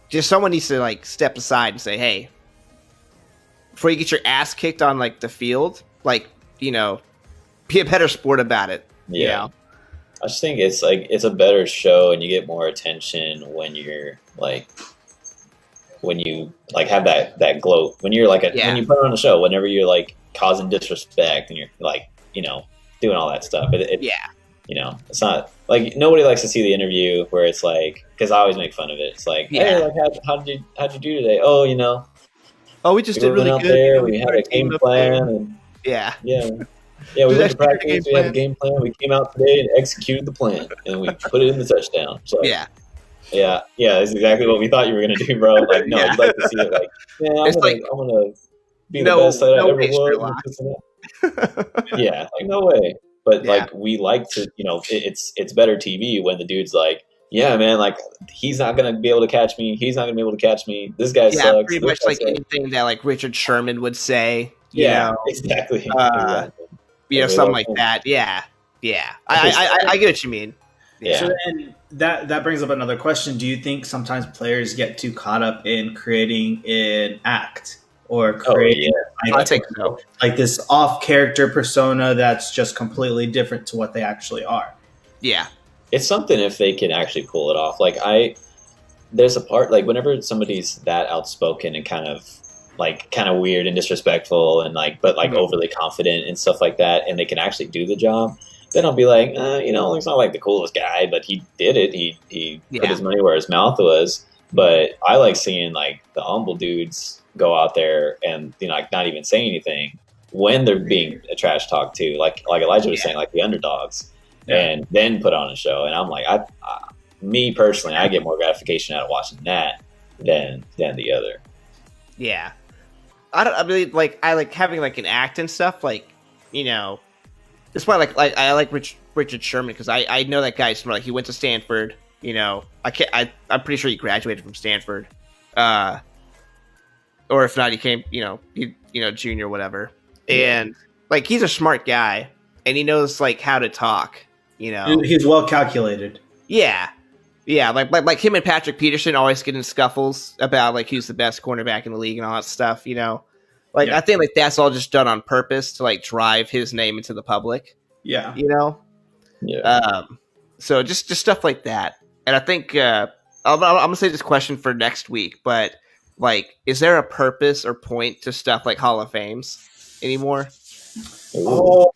just someone needs to like step aside and say, hey, before you get your ass kicked on like the field, like, you know, be a better sport about it. You
Yeah.
know?
I just think it's like it's a better show, and you get more attention when you're like when you like have that gloat, when you're like when you put on a show, whenever you're like causing disrespect and you're like, you know, doing all that stuff. You know, it's not like nobody likes to see the interview where it's like, because I always make fun of it. It's like, hey, like how'd you do today? Oh, you know,
oh, we just
we
did really
went out
good.
there, we had a game plan, and
Yeah.
we went to
executed
practice.
the game
We had a
plan.
game plan. We came out today and executed the plan, and we put it in the touchdown. So
Yeah.
yeah, that's exactly what we thought you were gonna do, bro. Like, no,
Yeah.
you'd like to see it. Like, man, I'm
It's
gonna,
like-
I'm gonna be
No-
the best that I
no
ever
way,
was.
Sherlock.
This and that. Yeah, like no way. But
Yeah.
like we like to, you know, it's better TV when the dude's like, yeah, man, like he's not gonna be able to catch me. He's not gonna be able to catch me. This guy
Yeah,
sucks.
pretty
This
much
guy
like
sucks.
anything that like Richard Sherman would say. You
Yeah,
know,
exactly.
you know,
Yeah,
something
like-
like that. Yeah. I get what you mean.
Yeah.
So then that brings up another question. Do you think sometimes players get too caught up in creating an act or
Oh,
creating
yeah.
I think so.
like this off character persona that's just completely different to what they actually are?
Yeah.
It's something if they can actually pull it off. Like there's a part like whenever somebody's that outspoken and kind of weird and disrespectful and like, but like overly confident and stuff like that, and they can actually do the job, then I'll be like, you know, he's not like the coolest guy, but he did it. He put his money where his mouth was. But I like seeing like the humble dudes go out there and, you know, like not even say anything when they're being a trash talk too. Like Elijah was saying, like the underdogs, and then put on a show. And I'm like, me personally, I get more gratification out of watching that than the other.
Yeah. I really like having like an act and stuff, like, you know, that's why like I like Richard Sherman, because I know that guy. Like he went to Stanford, you know. I'm pretty sure he graduated from Stanford, or if not, he came, you know, junior, whatever. And like he's a smart guy, and he knows like how to talk, you know.
He's well calculated.
Yeah. Like him and Patrick Peterson always get in scuffles about like who's the best cornerback in the league and all that stuff, you know. Like I think like that's all just done on purpose to like drive his name into the public.
Yeah.
You know?
Yeah.
So just stuff like that. And I think I'm gonna say this question for next week, but like, is there a purpose or point to stuff like Hall of Fames anymore?
Oh,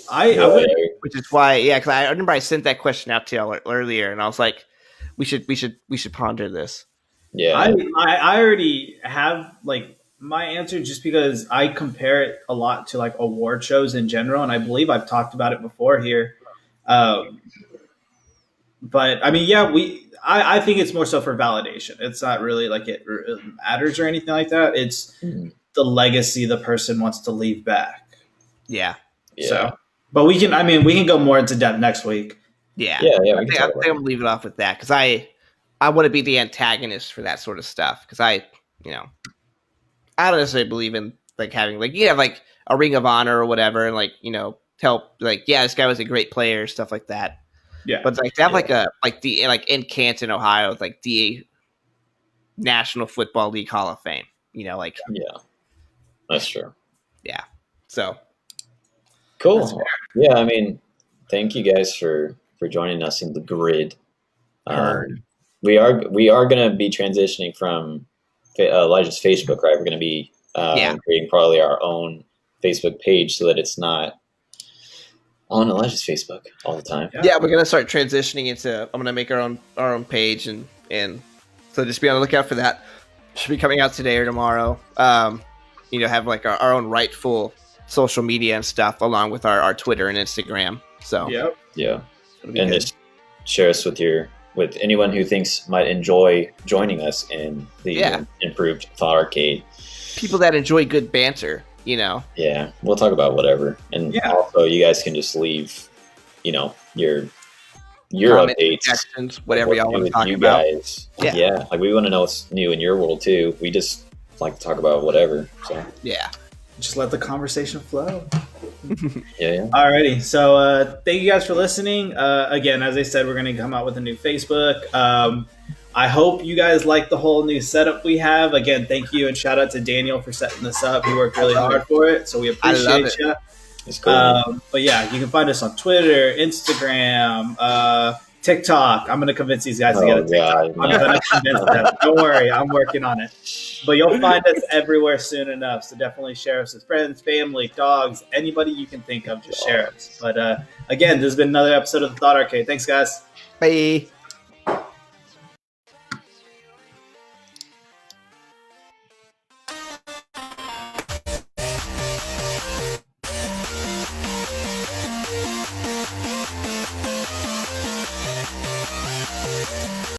I would.
Which is why, because I remember I sent that question out to y'all earlier, and I was like, we should ponder this.
Yeah.
I already have like my answer, just because I compare it a lot to like award shows in general, and I believe I've talked about it before here. But I mean, I think it's more so for validation. It's not really like it matters or anything like that. It's the legacy the person wants to leave back.
Yeah.
So, but we can go more into depth next week.
Yeah.
Yeah.
I think I'm gonna leave it off with that, because I want to be the antagonist for that sort of stuff, because I don't necessarily believe in like having like you have like a Ring of Honor or whatever, and like, you know, tell like, yeah, this guy was a great player, stuff like that.
Yeah,
But like to have like in Canton, Ohio, like the National Football League Hall of Fame, you know, like
that's true.
Yeah. So
cool. Yeah, I mean, thank you guys for joining us in the grid. We are going to be transitioning from Elijah's Facebook, right? We're going to be creating probably our own Facebook page so that it's not on Elijah's Facebook all the time.
Yeah, we're gonna start transitioning into. I'm gonna make our own page, and so just be on the lookout for that. Should be coming out today or tomorrow. Have like our own rightful social media and stuff, along with our Twitter and Instagram. So
yeah, and just share us with anyone who thinks might enjoy joining us in the improved Thought Arcade.
people that enjoy good banter. You know,
Yeah, we'll talk about whatever, and
Yeah.
also you guys can just leave, your
comments,
updates,
suggestions, whatever
what's
y'all
new
want to
with
talk
you
about.
guys.
Yeah.
Like we want to know what's new in your world too. We just like to talk about whatever. So
Yeah.
Just let the conversation flow.
yeah.
Alrighty, so thank you guys for listening. Again, as I said, we're going to come out with a new Facebook. I hope you guys like the whole new setup we have. Again, thank you and shout out to Daniel for setting this up. He worked really hard for it, so we
I love
appreciate
it.
you.
It's cool.
But yeah, you can find us on Twitter, Instagram, TikTok. I'm going to convince these guys to get a
Oh
TikTok.
god,
I'm
no.
going to convince them. Don't worry, I'm working on it. But you'll find us everywhere soon enough. So definitely share us with friends, family, dogs, anybody you can think of. Just share us. But again, this has been another episode of the Thought Arcade. Thanks, guys.
Bye.